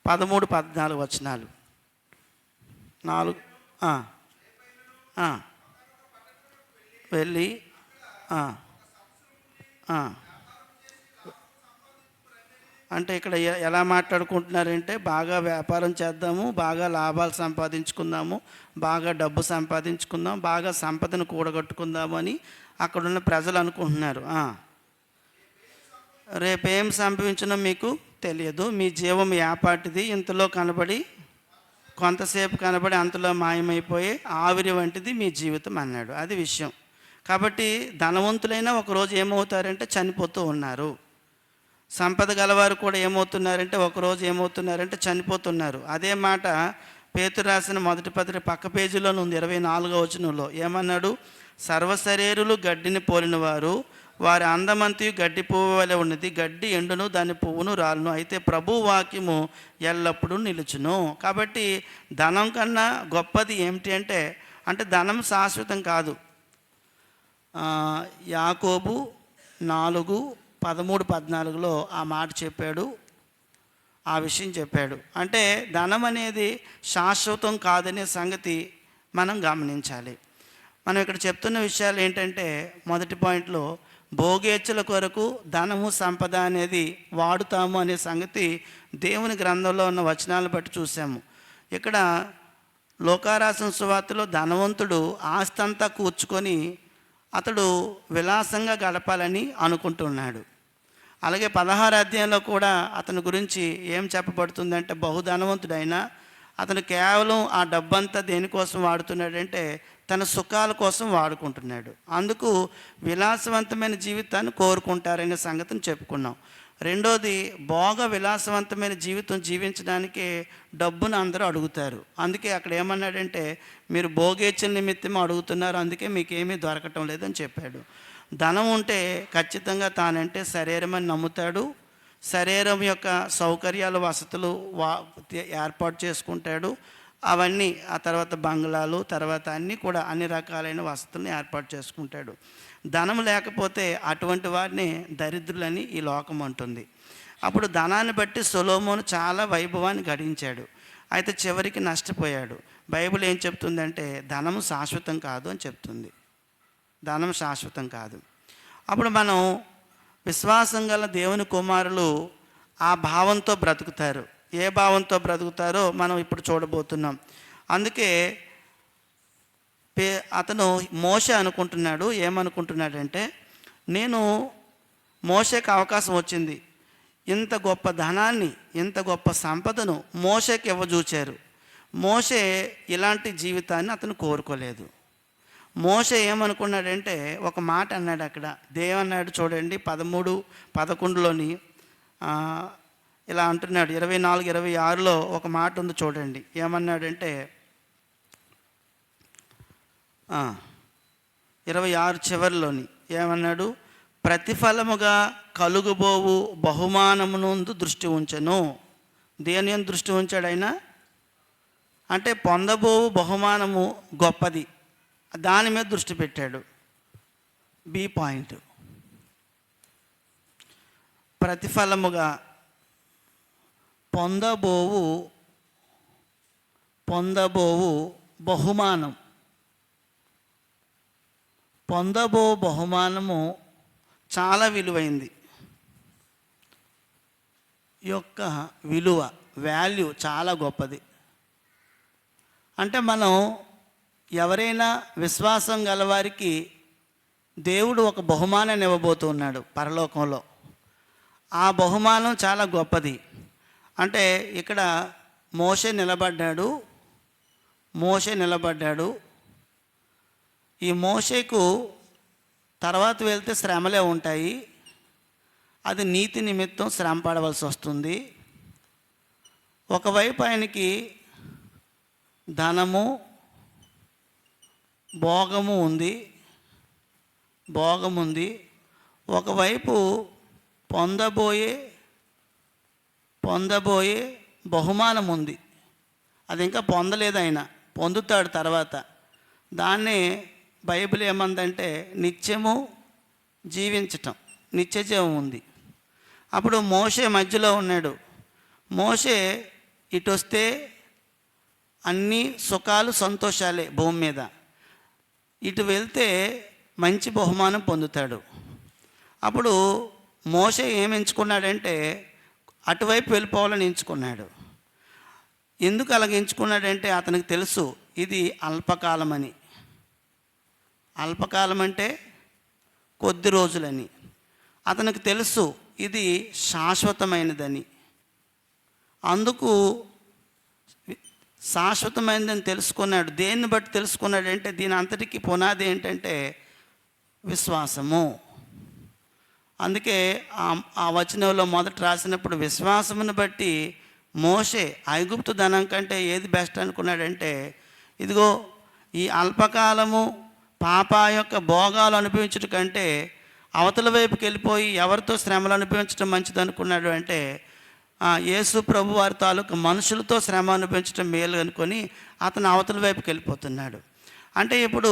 S1: 13-14 వచనాలు. 4 వెళ్ళి అంటే ఇక్కడ ఎలా మాట్లాడుకుంటున్నారంటే, బాగా వ్యాపారం చేద్దాము, బాగా లాభాలు సంపాదించుకుందాము, బాగా డబ్బు సంపాదించుకుందాం, బాగా సంపదను కూడగట్టుకుందాము అని అక్కడున్న ప్రజలు అనుకుంటున్నారు. రేపేం సంభవించినో మీకు తెలియదు, మీ జీవం యాపాటిది, ఇంతలో కనబడి కొంతసేపు కనబడి అంతలో మాయమైపోయే ఆవిరి వంటిది మీ జీవితం అన్నాడు. అది విషయం. కాబట్టి ధనవంతులైనా ఒకరోజు ఏమవుతారంటే చనిపోతూ ఉన్నారు. సంపద గలవారు కూడా ఏమవుతున్నారంటే చనిపోతున్నారు. అదే మాట పేతురు రాసిన మొదటి పత్రిక పక్క పేజీలో ఉంది, 24వ వచనంలో ఏమన్నాడు? సర్వశరీరులు గడ్డిని పోలిన వారి అందమంతి గడ్డి పువ్వు వలె ఉన్నది, గడ్డి ఎండును దాని పువ్వును రాలును, అయితే ప్రభు వాక్యము ఎల్లప్పుడూ నిలుచును. కాబట్టి ధనం కన్నా గొప్పది ఏమిటి అంటే ధనం శాశ్వతం కాదు. యాకోబు 4:13-14 ఆ మాట చెప్పాడు, ఆ విషయం చెప్పాడు. అంటే ధనం అనేది శాశ్వతం కాదనే సంగతి మనం గమనించాలి. మనం ఇక్కడ చెప్తున్న విషయాలు ఏంటంటే, మొదటి పాయింట్లో భోగేచ్ఛల కొరకు ధనము సంపద అనేది వాడుతాము అనే సంగతి దేవుని గ్రంథంలో ఉన్న వచనాలను బట్టి చూసాము. ఇక్కడ లోకారాసిన సువార్తలో ధనవంతుడు ఆస్తంతా కూర్చుకొని అతడు విలాసంగా గడపాలని అనుకుంటున్నాడు. అలాగే 16వ అధ్యాయంలో కూడా అతని గురించి ఏం చెప్పబడుతుందంటే, బహుధనవంతుడైనా అతను కేవలం ఆ డబ్బంతా దేనికోసం వాడుతున్నాడంటే తన సుఖాల కోసం వాడుకుంటున్నాడు. అందుకు విలాసవంతమైన జీవితాన్ని కోరుకుంటారనే సంగతిని చెప్పుకున్నాం. రెండోది, విలాసవంతమైన జీవితం జీవించడానికే డబ్బును అందరూ అడుగుతారు. అందుకే అక్కడ ఏమన్నాడంటే, మీరు భోగేచ్ఛల నిమిత్తం అడుగుతున్నారు, అందుకే మీకేమీ దొరకటం లేదని చెప్పాడు. ధనం ఉంటే ఖచ్చితంగా తానంటే శరీరమని నమ్ముతాడు. శరీరం యొక్క సౌకర్యాలు, వసతులు ఏర్పాటు చేసుకుంటాడు. అవన్నీ ఆ తర్వాత బంగ్లాలు, తర్వాత అన్నీ కూడా అన్ని రకాలైన వసతులను ఏర్పాటు చేసుకుంటాడు. ధనం లేకపోతే అటువంటి వారిని దరిద్రులని ఈ లోకం అంటుంది. అప్పుడు ధనాన్ని బట్టి సొలొమోను చాలా వైభవాన్ని గడించాడు. అయితే చివరికి నష్టపోయాడు. బైబిల్ ఏం చెప్తుందంటే, ధనం శాశ్వతం కాదు అని చెప్తుంది. ధనం శాశ్వతం కాదు. అప్పుడు మనం విశ్వాసం గల దేవుని కుమారులు ఆ భావంతో బ్రతుకుతారు. ఏ భావంతో బ్రతుకుతారో మనం ఇప్పుడు చూడబోతున్నాం. అందుకే అతను మోషే అనుకుంటున్నాడు. ఏమనుకుంటున్నాడంటే, నేను మోషేకి అవకాశం వచ్చింది, ఇంత గొప్ప ధనాన్ని, ఇంత గొప్ప సంపదను మోషేకి ఇవ్వజూచారు. మోషే ఇలాంటి జీవితాన్ని అతను కోరుకోలేదు. మోషే ఏమనుకున్నాడంటే, ఒక మాట అన్నాడు అక్కడ. దేవన్నాడు చూడండి 13:11లోని ఇలా అంటున్నాడు. 24-26లో ఒక మాట ఉంది చూడండి. ఏమన్నాడంటే, 26 చివరిలోని ఏమన్నాడు, ప్రతిఫలముగా కలుగుబోవు బహుమానమునందు దృష్టి ఉంచెను. దేని యందు దృష్టి ఉంచాడు ఆయన అంటే, పొందబోవు బహుమానము గొప్పది, దాని మీద దృష్టి పెట్టాడు. బి పాయింట్, ప్రతిఫలముగా పొందబోవు బహుమానం. బహుమానము చాలా విలువైంది. యొక్క వాల్యూ చాలా గొప్పది. అంటే మనం ఎవరైనా విశ్వాసం గలవారికి దేవుడు ఒక బహుమానాన్ని ఇవ్వబోతున్నాడు పరలోకంలో. ఆ బహుమానం చాలా గొప్పది. అంటే ఇక్కడ మోషే నిలబడ్డాడు. ఈ మోషేకు తర్వాత వెళ్తే శ్రమలే ఉంటాయి. అది నీతి నిమిత్తం శ్రమ పడవలసి వస్తుంది. ఒకవైపు ఆయనకి ధనము, భోగము ఉంది. ఒకవైపు పొందబోయే బహుమానం ఉంది. అది ఇంకా పొందలేదు, ఆయన పొందుతాడు తర్వాత. దాన్నే బైబిల్ ఏమందంటే నిత్యము జీవించటం, నిత్యజీవం ఉంది. అప్పుడు మోషే మధ్యలో ఉన్నాడు. మోషే ఇటు వస్తే అన్ని సుఖాలు సంతోషాలే భూమి మీద, ఇటు వెళ్తే మంచి బహుమానం పొందుతాడు. అప్పుడు మోషే ఏమి ఎంచుకున్నాడంటే, అటువైపు వెళ్ళిపోవాలని ఎంచుకున్నాడు. ఎందుకు అలాగ ఎంచుకున్నాడంటే, అతనికి తెలుసు ఇది అల్పకాలమని. అల్పకాలం అంటే కొద్ది రోజులని. అతనికి తెలుసు ఇది శాశ్వతమైనదని. అందుకు శాశ్వతమైనదని తెలుసుకున్నాడు. దేన్ని బట్టి తెలుసుకున్నాడంటే, దీని అంతటికి పునాది ఏంటంటే విశ్వాసము. అందుకే ఆ వచనంలో మొదట రాసినప్పుడు విశ్వాసమును బట్టి మోషే ఐగుప్తు ధనం కంటే ఏది బెస్ట్ అనుకున్నాడంటే, ఇదిగో ఈ అల్పకాలము పాప యొక్క భోగాలు అనుభవించడం కంటే అవతల వైపుకి వెళ్ళిపోయి ఎవరితో శ్రమలు అనుభవించడం మంచిది అనుకున్నాడు. అంటే యేసు ప్రభు వారి తాలూకు మనుషులతో శ్రమ అనుభవించడం మేలు అనుకొని అతను అవతల వైపుకి వెళ్ళిపోతున్నాడు. అంటే ఇప్పుడు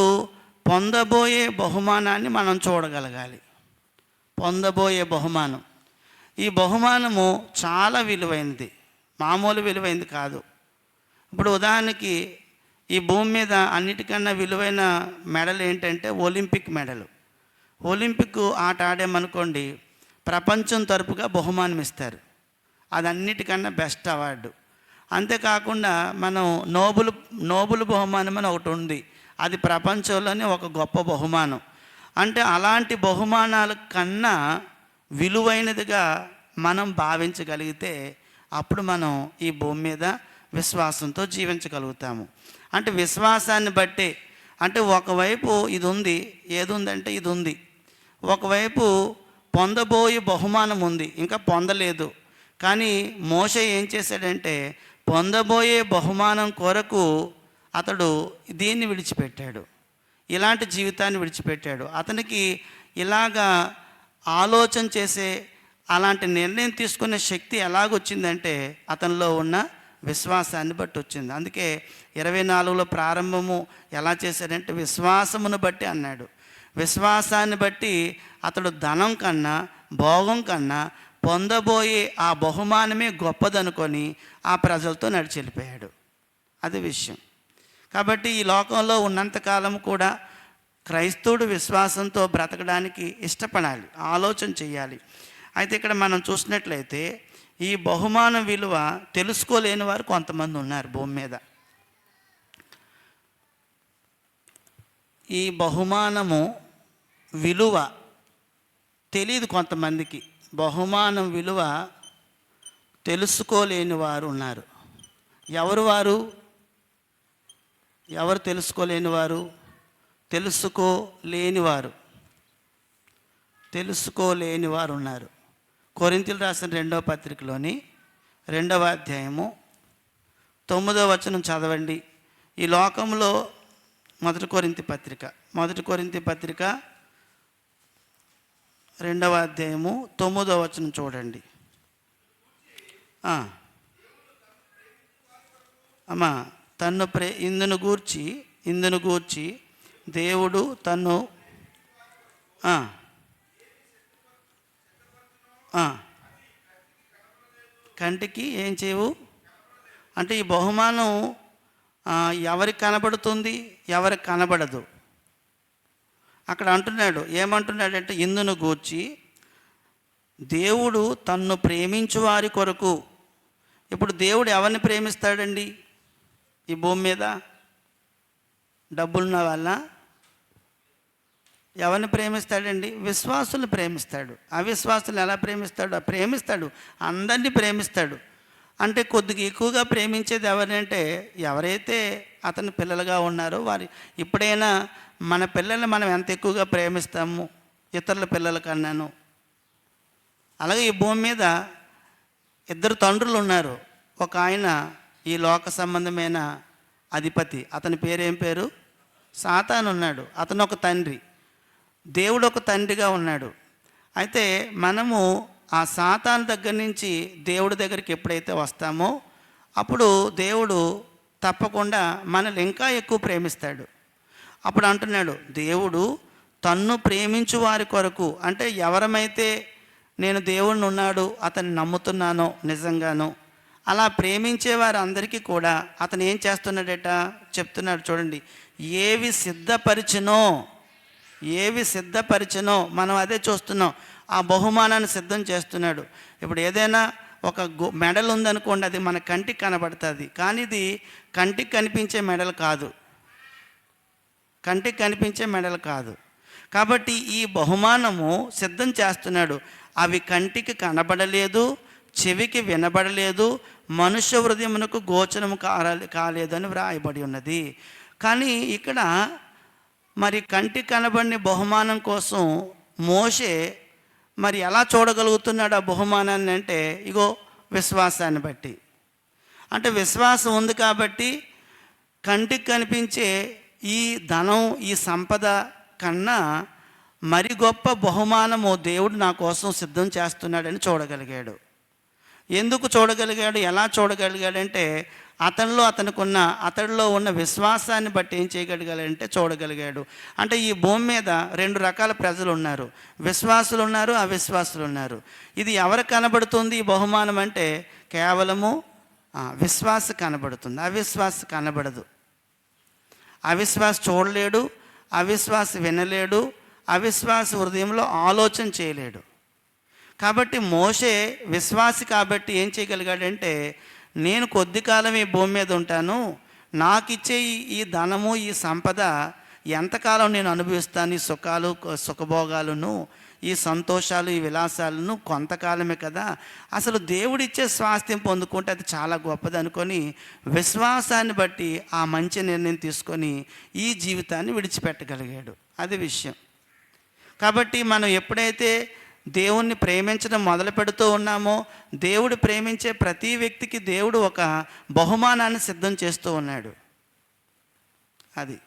S1: పొందబోయే బహుమానాన్ని మనం చూడగలగాలి. పొందబోయే బహుమానం, ఈ బహుమానము చాలా విలువైనది, మామూలు విలువైనది కాదు. ఇప్పుడు ఉదాహరణకి ఈ భూమి మీద అన్నిటికన్నా విలువైన మెడల్ ఏంటంటే ఒలింపిక్ మెడల్. ఒలింపిక్ ఆట ఆడామనుకోండి, ప్రపంచం తరపుగా బహుమానం ఇస్తారు. అది అన్నిటికన్నా బెస్ట్ అవార్డు. అంతేకాకుండా మనం నోబుల్ బహుమానం అని ఒకటి ఉంది, అది ప్రపంచంలోనే ఒక గొప్ప బహుమానం. అంటే అలాంటి బహుమానాల కన్నా విలువైనదిగా మనం భావించగలిగితే అప్పుడు మనం ఈ భూమి మీద విశ్వాసంతో జీవించగలుగుతాము. అంటే విశ్వాసాన్ని బట్టి అంటే ఒకవైపు ఇది ఉంది, ఏది ఉందంటే ఇది ఉంది. ఒకవైపు పొందబోయే బహుమానం ఉంది, ఇంకా పొందలేదు. కానీ మోషే ఏం చేశాడంటే పొందబోయే బహుమానం కొరకు అతడు దీన్ని విడిచిపెట్టాడు, ఇలాంటి జీవితాన్ని విడిచిపెట్టాడు. అతనికి ఇలాగా ఆలోచన చేసే, అలాంటి నిర్ణయం తీసుకునే శక్తి ఎలాగొచ్చిందంటే అతనిలో ఉన్న విశ్వాసాన్ని బట్టి వచ్చింది. అందుకే 24లో ప్రారంభము ఎలా చేశాడంటే విశ్వాసమును బట్టి అన్నాడు. విశ్వాసాన్ని బట్టి అతడు ధనం కన్నా భోగం కన్నా పొందబోయే ఆ బహుమానమే గొప్పదనుకొని ఆ ప్రజలతో నడిచి వెళ్ళిపోయాడు. అది విషయం. కాబట్టి ఈ లోకంలో ఉన్నంతకాలం కూడా క్రైస్తవుడు విశ్వాసంతో బ్రతకడానికి ఇష్టపడాలి, ఆలోచన చేయాలి. అయితే ఇక్కడ మనం చూసినట్లయితే ఈ బహుమానం విలువ తెలుసుకోలేని వారు కొంతమంది ఉన్నారు భూమి మీద. ఈ బహుమానము విలువ తెలియదు కొంతమందికి. బహుమానం విలువ తెలుసుకోలేని వారు ఉన్నారు. ఎవరు వారు? ఎవరు తెలుసుకోలేని వారు? తెలుసుకోలేని వారు ఉన్నారు. కొరింథీయులు రాసిన 2వ పత్రికలోని 2వ అధ్యాయము 9వ వచనం చదవండి. ఈ లోకంలో మొదటి కొరింథీ పత్రిక 2వ అధ్యాయము 9వ వచనం చూడండి. అమ్మా, ఇందును గూర్చి దేవుడు తన్ను కంటికి ఏం చేయవు అంటే ఈ బహుమానం ఎవరికి కనబడుతుంది, ఎవరికి కనబడదు. అక్కడ అంటున్నాడు, ఏమంటున్నాడంటే ఇందును గూర్చి దేవుడు తన్ను ప్రేమించు వారి కొరకు. ఇప్పుడు దేవుడు ఎవరిని ప్రేమిస్తాడండి ఈ భూమి మీద? డబ్బులున్న వాళ్ళ? ఎవరిని ప్రేమిస్తాడండి? విశ్వాసులను ప్రేమిస్తాడు. అవిశ్వాసులు ఎలా ప్రేమిస్తాడు? అందరినీ ప్రేమిస్తాడు. అంటే కొద్దిగా ఎక్కువగా ప్రేమించేది ఎవరంటే ఎవరైతే అతని పిల్లలుగా ఉన్నారో వారి. ఇప్పుడైనా మన పిల్లల్ని మనం ఎంత ఎక్కువగా ప్రేమిస్తాము ఇతరుల పిల్లల కన్నాను. అలాగే ఈ భూమి మీద 2 తండ్రులు ఉన్నారు. ఒక ఆయన ఈ లోక సంబంధమైన అధిపతి, అతని పేరేం పేరు? సాతాను ఉన్నాడు. అతను ఒక తండ్రి, దేవుడు ఒక తండ్రిగా ఉన్నాడు. అయితే మనము ఆ సాతాను దగ్గర నుంచి దేవుడి దగ్గరికి ఎప్పుడైతే వస్తామో అప్పుడు దేవుడు తప్పకుండా మనల్ని ఇంకా ఎక్కువ ప్రేమిస్తాడు. అప్పుడు అంటున్నాడు, దేవుడు తన్ను ప్రేమించు వారి కొరకు. అంటే ఎవరమైతే నేను దేవుడిని ఉన్నాడు, అతన్ని నమ్ముతున్నానో నిజంగానో, అలా ప్రేమించే వారు అందరికీ కూడా అతను ఏం చేస్తున్నాడట చెప్తున్నాడు. చూడండి, ఏవి సిద్ధపరిచనో మనం అదే చూస్తున్నాం. ఆ బహుమానాన్ని సిద్ధం చేస్తున్నాడు. ఇప్పుడు ఏదైనా ఒక మెడల్ ఉందనుకోండి, అది మన కంటికి కనబడుతుంది. కానీ ఇది కంటికి కనిపించే మెడల్ కాదు. కాబట్టి ఈ బహుమానము సిద్ధం చేస్తున్నాడు. అవి కంటికి కనబడలేదు, చెవికి వినబడలేదు, మనుష్య హృదయమునకు గోచరము కాలేదని వ్రాయబడి ఉన్నది. కానీ ఇక్కడ మరి కంటికి కనబడిన బహుమానం కోసం మోషే మరి ఎలా చూడగలుగుతున్నాడు ఆ బహుమానాన్ని అంటే ఇగో విశ్వాసాన్ని బట్టి. అంటే విశ్వాసం ఉంది కాబట్టి కంటికి కనిపించే ఈ ధనం, ఈ సంపద కన్నా మరి గొప్ప బహుమానము దేవుడు నా కోసం సిద్ధం చేస్తున్నాడని చూడగలిగాడు. ఎందుకు చూడగలిగాడు, ఎలా చూడగలిగాడంటే అతడిలో ఉన్న విశ్వాసాన్ని బట్టి ఏం చేయగలిగాడంటే చూడగలిగాడు. అంటే ఈ భూమి మీద 2 రకాల ప్రజలు ఉన్నారు, విశ్వాసులు ఉన్నారు, అవిశ్వాసులు ఉన్నారు. ఇది ఎవరికి కనబడుతుంది ఈ బహుమానం అంటే కేవలము విశ్వాస కనబడుతుంది, అవిశ్వాస కనబడదు. అవిశ్వాస చూడలేడు, అవిశ్వాస వినలేడు, అవిశ్వాస హృదయంలో ఆలోచన చేయలేడు. కాబట్టి మోషే విశ్వాసి కాబట్టి ఏం చేయగలిగాడంటే నేను కొద్ది కాలం ఈ భూమి మీద ఉంటాను, నాకు ఇచ్చే ఈ ధనము, ఈ సంపద ఎంతకాలం నేను అనుభవిస్తాను ఈ సుఖభోగాలను, ఈ సంతోషాలు, ఈ విలాసాలను కొంతకాలమే కదా, అసలు దేవుడిచ్చే స్వాస్థ్యం పొందుకుంటే అది చాలా గొప్పది అనుకొని విశ్వాసాన్ని బట్టి ఆ మంచి నిర్ణయం తీసుకొని ఈ జీవితాన్ని విడిచిపెట్టగలిగాడు. అది విషయం. కాబట్టి మనం ఎప్పుడైతే దేవుణ్ణి ప్రేమించడం మొదలు పెడుతూ ఉన్నామో, దేవుడు ప్రేమించే ప్రతి వ్యక్తికి దేవుడు ఒక బహుమానాన్ని సిద్ధం చేస్తూ ఉన్నాడు. అది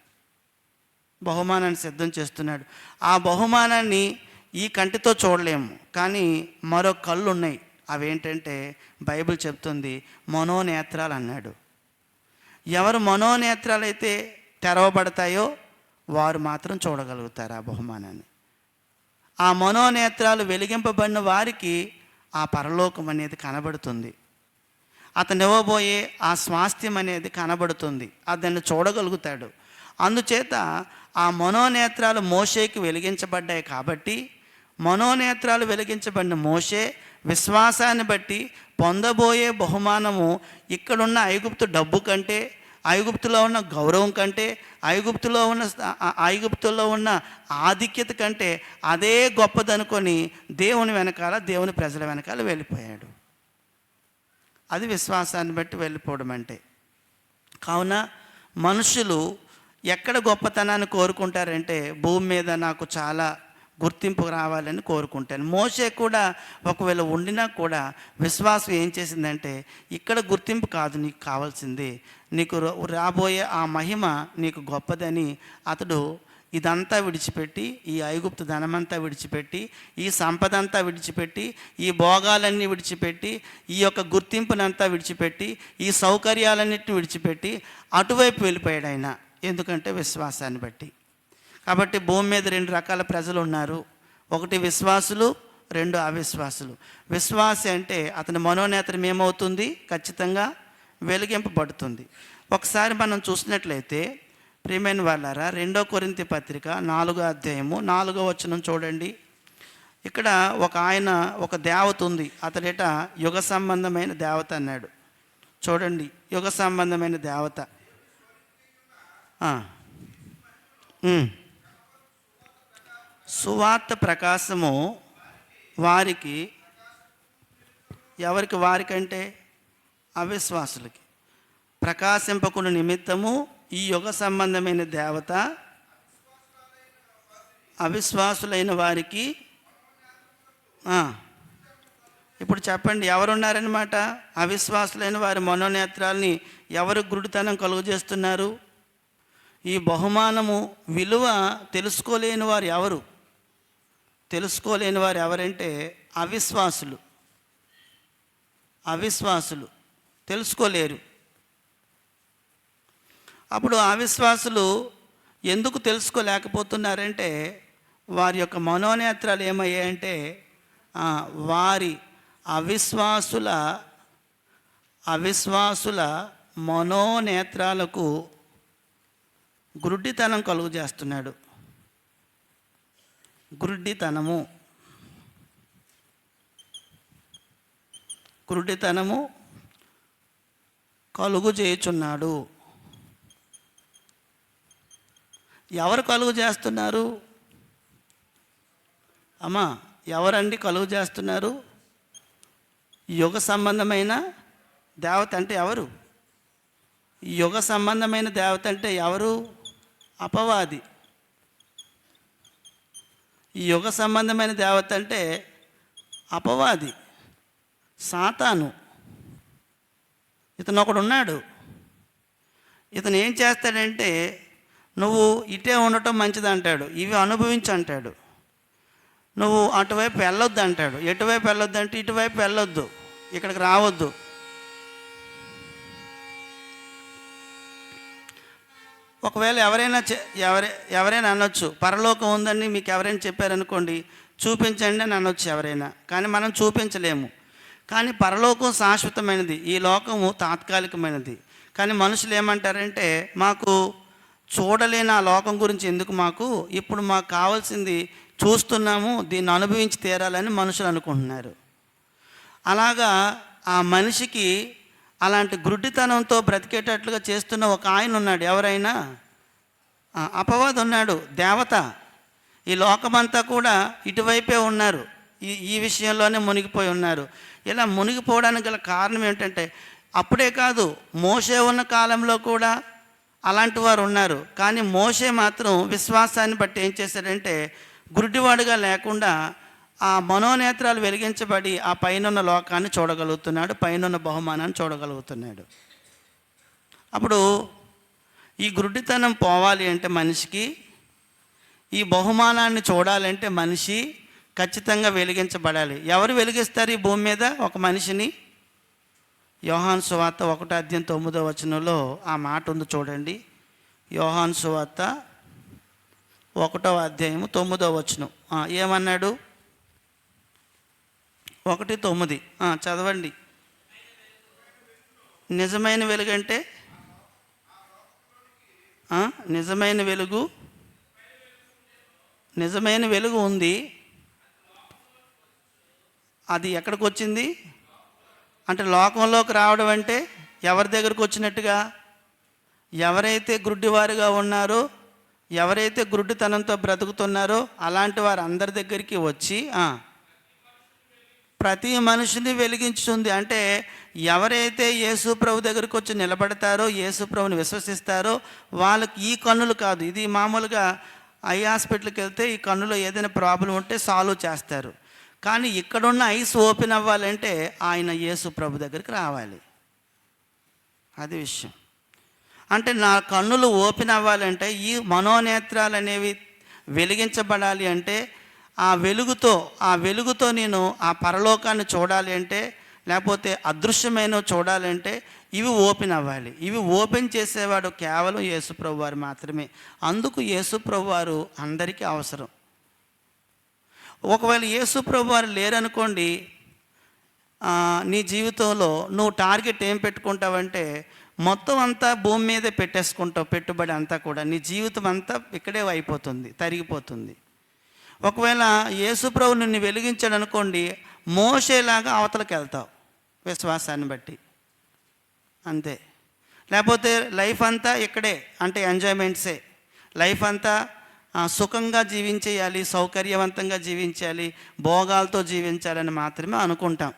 S1: బహుమానాన్ని సిద్ధం చేస్తున్నాడు. ఆ బహుమానాన్ని ఈ కంటితో చూడలేము, కానీ మరో కళ్ళు ఉన్నాయి. అవేంటంటే బైబిల్ చెప్తుంది మనోనేత్రాలు అన్నాడు. ఎవరు మనోనేత్రాలు అయితే తెరవబడతాయో వారు మాత్రం చూడగలుగుతారు ఆ బహుమానాన్ని. ఆ మనోనేత్రాలు వెలిగింపబడిన వారికి ఆ పరలోకం అనేది కనబడుతుంది. అతను ఇవ్వబోయే ఆ స్వాస్థ్యం అనేది కనబడుతుంది. అతన్ని చూడగలుగుతాడు. అందుచేత ఆ మనోనేత్రాలు మోషేకి వెలిగించబడ్డాయి. కాబట్టి మనోనేత్రాలు వెలిగించబడిన మోషే విశ్వాసాన్ని బట్టి పొందబోయే బహుమానము ఇక్కడున్న ఐగుప్తు డబ్బు కంటే, ఐగుప్తులో ఉన్న గౌరవం కంటే, ఐగుప్తులో ఉన్న ఆధిక్యత కంటే అదే గొప్పదనుకొని దేవుని ప్రజల వెనకాల వెళ్ళిపోయాడు. అది విశ్వాసాన్ని బట్టి వెళ్ళిపోవడం అంటే. కావున మనుషులు ఎక్కడ గొప్పతనాన్ని కోరుకుంటారంటే, భూమి మీద నాకు చాలా గుర్తింపు రావాలని కోరుకుంటాను. మోషే కూడా ఒకవేళ ఉండినా కూడా విశ్వాసం ఏం చేసిందంటే, ఇక్కడ గుర్తింపు కాదు నీకు కావాల్సింది, నీకు రాబోయే ఆ మహిమ నీకు గొప్పదని అతడు ఇదంతా విడిచిపెట్టి, ఈ ఐగుప్తు ధనమంతా విడిచిపెట్టి, ఈ సంపద అంతా విడిచిపెట్టి, ఈ భోగాలన్నీ విడిచిపెట్టి, ఈ యొక్క గుర్తింపునంతా విడిచిపెట్టి, ఈ సౌకర్యాలన్నింటిని విడిచిపెట్టి అటువైపు వెళ్ళిపోయాడు ఆయన. ఎందుకంటే విశ్వాసాన్ని బట్టి. కాబట్టి భూమి మీద 2 రకాల ప్రజలు ఉన్నారు. ఒకటి విశ్వాసులు, 2 అవిశ్వాసులు. విశ్వాసి అంటే అతని మనోనేత్రం ఏమవుతుంది? ఖచ్చితంగా వెలిగింపబడుతుంది. ఒకసారి మనం చూసినట్లయితే ప్రియమైన వాళ్ళారా, 2 కొరింథీ పత్రిక 4వ అధ్యాయము 4వ వచనం చూడండి. ఇక్కడ ఒక దేవత ఉంది. అతడేట యుగ సంబంధమైన దేవత అన్నాడు. చూడండి, యుగ సంబంధమైన దేవత. సువార్త ప్రకాశము వారికి, ఎవరికి? వారికంటే అవిశ్వాసులకి ప్రకాశింపకుని నిమిత్తము ఈ యుగ సంబంధమైన దేవత అవిశ్వాసులైన వారికి. ఇప్పుడు చెప్పండి, ఎవరున్నారనమాట? అవిశ్వాసులైన వారి మనోనేత్రాల్ని ఎవరు గురుడితనం కలుగజేస్తున్నారు? ఈ బహుమానము విలువ తెలుసుకోలేని వారు ఎవరు? తెలుసుకోలేని వారు ఎవరంటే అవిశ్వాసులు. తెలుసుకోలేరు. అప్పుడు అవిశ్వాసులు ఎందుకు తెలుసుకోలేకపోతున్నారంటే, వారి యొక్క మనోనేత్రాలు ఏమయ్యాయంటే, వారి అవిశ్వాసుల మనోనేత్రాలకు గురుడితనం కలుగు చేస్తున్నాడు. గురుడితనము కలుగు చేయుచున్నాడు. ఎవరు కలుగు చేస్తున్నారు? అమ్మా, ఎవరండి కలుగు చేస్తున్నారు? యుగ సంబంధమైన దేవత అంటే ఎవరు? యుగ సంబంధమైన దేవత అంటే ఎవరు? అపవాది. ఈ యుగ సంబంధమైన దేవత అంటే అపవాది, సాతాను. ఇతను ఒకడు ఉన్నాడు. ఇతను ఏం చేస్తాడంటే, నువ్వు ఇటే ఉండటం మంచిది అంటాడు, ఇవి అనుభవించి అంటాడు. నువ్వు అటువైపు వెళ్ళొద్దు అంటాడు. ఎటువైపు వెళ్ళొద్దు అంటే, ఇటువైపు వెళ్ళొద్దు, ఇక్కడికి రావద్దు. ఒకవేళ ఎవరైనా అనొచ్చు, పరలోకం ఉందని మీకు ఎవరైనా చెప్పారనుకోండి, చూపించండి అని అనొచ్చు ఎవరైనా. కానీ మనం చూపించలేము. కానీ పరలోకం శాశ్వతమైనది, ఈ లోకము తాత్కాలికమైనది. కానీ మనుషులు ఏమంటారంటే, మాకు చూడలేని ఆ లోకం గురించి ఎందుకు, ఇప్పుడు మాకు కావాల్సింది చూస్తున్నాము, దీన్ని అనుభవించి తీరాలని మనుషులు అనుకుంటున్నారు. అలాగా ఆ మనిషికి అలాంటి గుడ్డితనంతో బ్రతికేటట్లుగా చేస్తున్న ఒక ఆయన ఉన్నాడు. ఎవరైనా అపవాది ఉన్నాడు, దేవత. ఈ లోకమంతా కూడా ఇటువైపే ఉన్నారు, ఈ విషయంలోనే మునిగిపోయి ఉన్నారు. ఇలా మునిగిపోవడానికి గల కారణం ఏంటంటే, అప్పుడే కాదు, మోషే ఉన్న కాలంలో కూడా అలాంటి వారు ఉన్నారు. కానీ మోషే మాత్రం విశ్వాసాన్ని బట్టి ఏం చేశాడంటే, గుడ్డివాడుగా లేకుండా ఆ మనోనేత్రాలు వెలిగించబడి ఆ పైనున్న లోకాన్ని చూడగలుగుతున్నాడు, పైనున్న బహుమానాన్ని చూడగలుగుతున్నాడు. అప్పుడు ఈ గుడ్డితనం పోవాలి అంటే మనిషికి, ఈ బహుమానాన్ని చూడాలంటే మనిషి ఖచ్చితంగా వెలిగించబడాలి. ఎవరు వెలిగిస్తారు ఈ భూమి మీద ఒక మనిషిని? యోహాను సువార్త 1:9 ఆ మాట ఉంది చూడండి. యోహాను సువార్త 1:9 ఏమన్నాడు? 1:9 చదవండి. నిజమైన వెలుగంటే నిజమైన వెలుగు ఉంది. అది ఎక్కడికి వచ్చింది అంటే, లోకంలోకి రావడం అంటే ఎవరి దగ్గరకు వచ్చినట్టుగా? ఎవరైతే గుడ్డివారుగా ఉన్నారో, ఎవరైతే గుడ్డితనంతో బ్రతుకుతున్నారో అలాంటి వారు అందరి దగ్గరికి వచ్చి ప్రతి మనిషిని వెలిగించుతుంది. అంటే ఎవరైతే యేసు ప్రభు దగ్గరికి వచ్చి నిలబడతారో, యేసు ప్రభుని విశ్వసిస్తారో వాళ్ళకి ఈ కన్నులు కాదు. ఇది మామూలుగా ఐ హాస్పిటల్కి వెళ్తే ఈ కన్నులో ఏదైనా ప్రాబ్లం ఉంటే సాల్వ్ చేస్తారు. కానీ ఇక్కడున్న ఐస్ ఓపెన్ అవ్వాలంటే ఆయన యేసు ప్రభు దగ్గరికి రావాలి. అది విషయం. అంటే నా కన్నులు ఓపెన్ అవ్వాలంటే, ఈ మనోనేత్రాలు అనేవి వెలిగించబడాలి అంటే, ఆ వెలుగుతో నేను ఆ పరలోకాన్ని చూడాలి అంటే, లేకపోతే అదృశ్యమైన చూడాలంటే ఇవి ఓపెన్ అవ్వాలి. ఇవి ఓపెన్ చేసేవాడు కేవలం యేసుప్రభు వారు మాత్రమే. అందుకు యేసుప్రభు వారు అందరికీ అవసరం. ఒకవేళ యేసుప్రభు వారు లేరనుకోండి, నీ జీవితంలో నువ్వు టార్గెట్ ఏం పెట్టుకుంటావంటే, మొత్తం అంతా భూమి మీదే పెట్టేసుకుంటావు. పెట్టుబడి అంతా కూడా నీ జీవితం అంతా ఇక్కడే అయిపోతుంది, తరిగిపోతుంది. ఒకవేళ యేసుప్రభు నిన్ను వెలిగించాడు అనుకోండి, మోషేలాగా అవతలకి వెళ్తావు విశ్వాసాన్ని బట్టి, అంతే. లేకపోతే లైఫ్ అంతా ఇక్కడే, అంటే ఎంజాయ్మెంట్సే. లైఫ్ అంతా సుఖంగా జీవించేయాలి, సౌకర్యవంతంగా జీవించాలి, భోగాలతో జీవించాలని మాత్రమే అనుకుంటాం.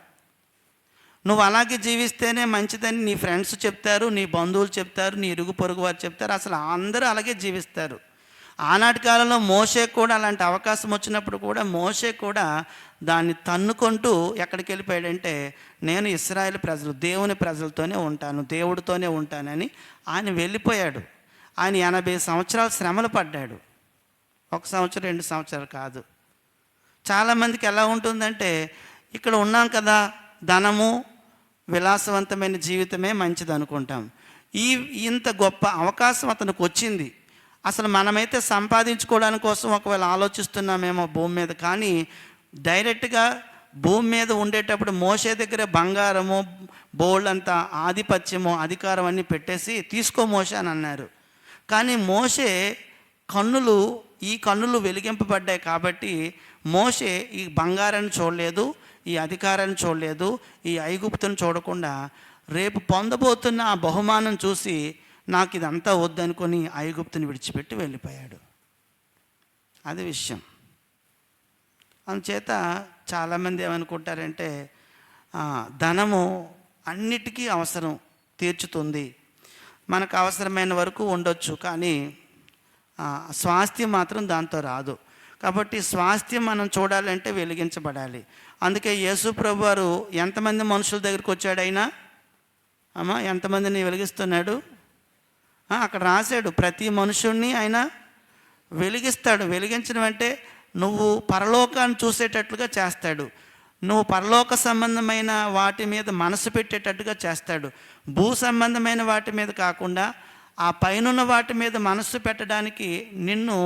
S1: నువ్వు అలాగే జీవిస్తేనే మంచిదని నీ ఫ్రెండ్స్ చెప్తారు, నీ బంధువులు చెప్తారు, నీ ఇరుగు పొరుగు వారు చెప్తారు. అసలు అందరూ అలాగే జీవిస్తారు. ఆనాటి కాలంలో మోషే కూడా అలాంటి అవకాశం వచ్చినప్పుడు కూడా మోషే కూడా దాన్ని తన్నుకుంటూ ఎక్కడికి వెళ్ళిపోయాడంటే, నేను ఇశ్రాయేలు ప్రజలు, దేవుని ప్రజలతోనే ఉంటాను, దేవుడితోనే ఉంటానని ఆయన వెళ్ళిపోయాడు. ఆయన 80 సంవత్సరాలు శ్రమలు పడ్డాడు. 1 సంవత్సరం 2 సంవత్సరాలు కాదు. చాలామందికి ఎలా ఉంటుందంటే, ఇక్కడ ఉన్నాం కదా, ధనము విలాసవంతమైన జీవితమే మంచిది అనుకుంటాం. ఇంత గొప్ప అవకాశం అతనికి వచ్చింది. అసలు మనమైతే సంపాదించుకోవడానికి కోసం ఒకవేళ ఆలోచిస్తున్నామేమో భూమి మీద, కానీ డైరెక్ట్గా భూమి మీద ఉండేటప్పుడు మోషే దగ్గర బంగారము, బోళ్ళంత ఆధిపత్యము, అధికారం అన్నీ పెట్టేసి తీసుకో మోషే అని అన్నారు. కానీ మోషే ఈ కన్నులు వెలిగింపబడ్డాయి కాబట్టి మోషే ఈ బంగారాన్ని చూడలేదు, ఈ అధికారాన్ని చూడలేదు, ఈ ఐగుప్తుని చూడకుండా రేపు పొందబోతున్న ఆ బహుమానం చూసి నాకు ఇదంతా వద్దనుకొని ఐగుప్తుని విడిచిపెట్టి వెళ్ళిపోయాడు. అది విషయం. అందుచేత చాలామంది ఏమనుకుంటారంటే, ధనము అన్నిటికీ అవసరం తీర్చుతుంది, మనకు అవసరమైన వరకు ఉండొచ్చు, కానీ స్వాస్థ్యం మాత్రం దాంతో రాదు. కాబట్టి స్వాస్థ్యం మనం చూడాలంటే వెలిగించబడాలి. అందుకే యేసు ప్రభు వారు ఎంతమంది మనుషుల దగ్గరికి వచ్చాడు? అయినా ఎంతమందిని వెలిగిస్తున్నాడు? అక్కడ రాశాడు, ప్రతి మనుషుణ్ణి ఆయన వెలిగిస్తాడు. వెలిగించడం అంటే నువ్వు పరలోకాన్ని చూసేటట్లుగా చేస్తాడు, నువ్వు పరలోక సంబంధమైన వాటి మీద మనసు పెట్టేటట్టుగా చేస్తాడు. భూ సంబంధమైన వాటి మీద కాకుండా ఆ పైనున్న వాటి మీద మనస్సు పెట్టడానికి, నిన్ను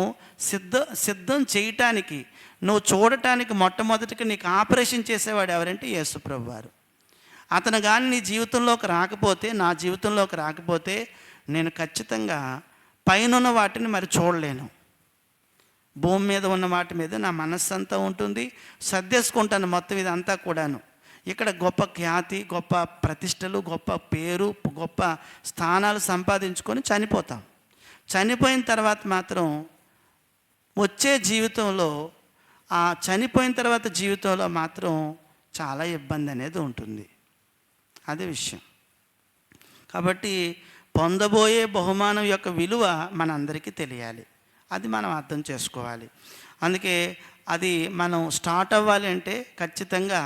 S1: సిద్ధం చేయటానికి, నువ్వు చూడటానికి మొట్టమొదటికి నీకు ఆపరేషన్ చేసేవాడు ఎవరంటే యేసు ప్రభు వారు. అతను కానీ నీ జీవితంలోకి రాకపోతే, నా జీవితంలోకి రాకపోతే, నేను ఖచ్చితంగా పైనున్న వాటిని మరి చూడలేను. భూమి మీద ఉన్న వాటి మీద నా మనస్సు అంతా ఉంటుంది, సర్దేసుకుంటాను మొత్తం ఇదంతా కూడాను. ఇక్కడ గొప్ప ఖ్యాతి, గొప్ప ప్రతిష్టలు, గొప్ప పేరు, గొప్ప స్థానాలు సంపాదించుకొని చనిపోతాం. చనిపోయిన తర్వాత మాత్రం వచ్చే జీవితంలో, ఆ చనిపోయిన తర్వాత జీవితంలో మాత్రం చాలా ఇబ్బంది అనేది ఉంటుంది. అదే విషయం. కాబట్టి పొందబోయే బహుమానం యొక్క విలువ మనందరికీ తెలియాలి. అది మనం అర్థం చేసుకోవాలి. అందుకే అది మనం స్టార్ట్ అవ్వాలి అంటే ఖచ్చితంగా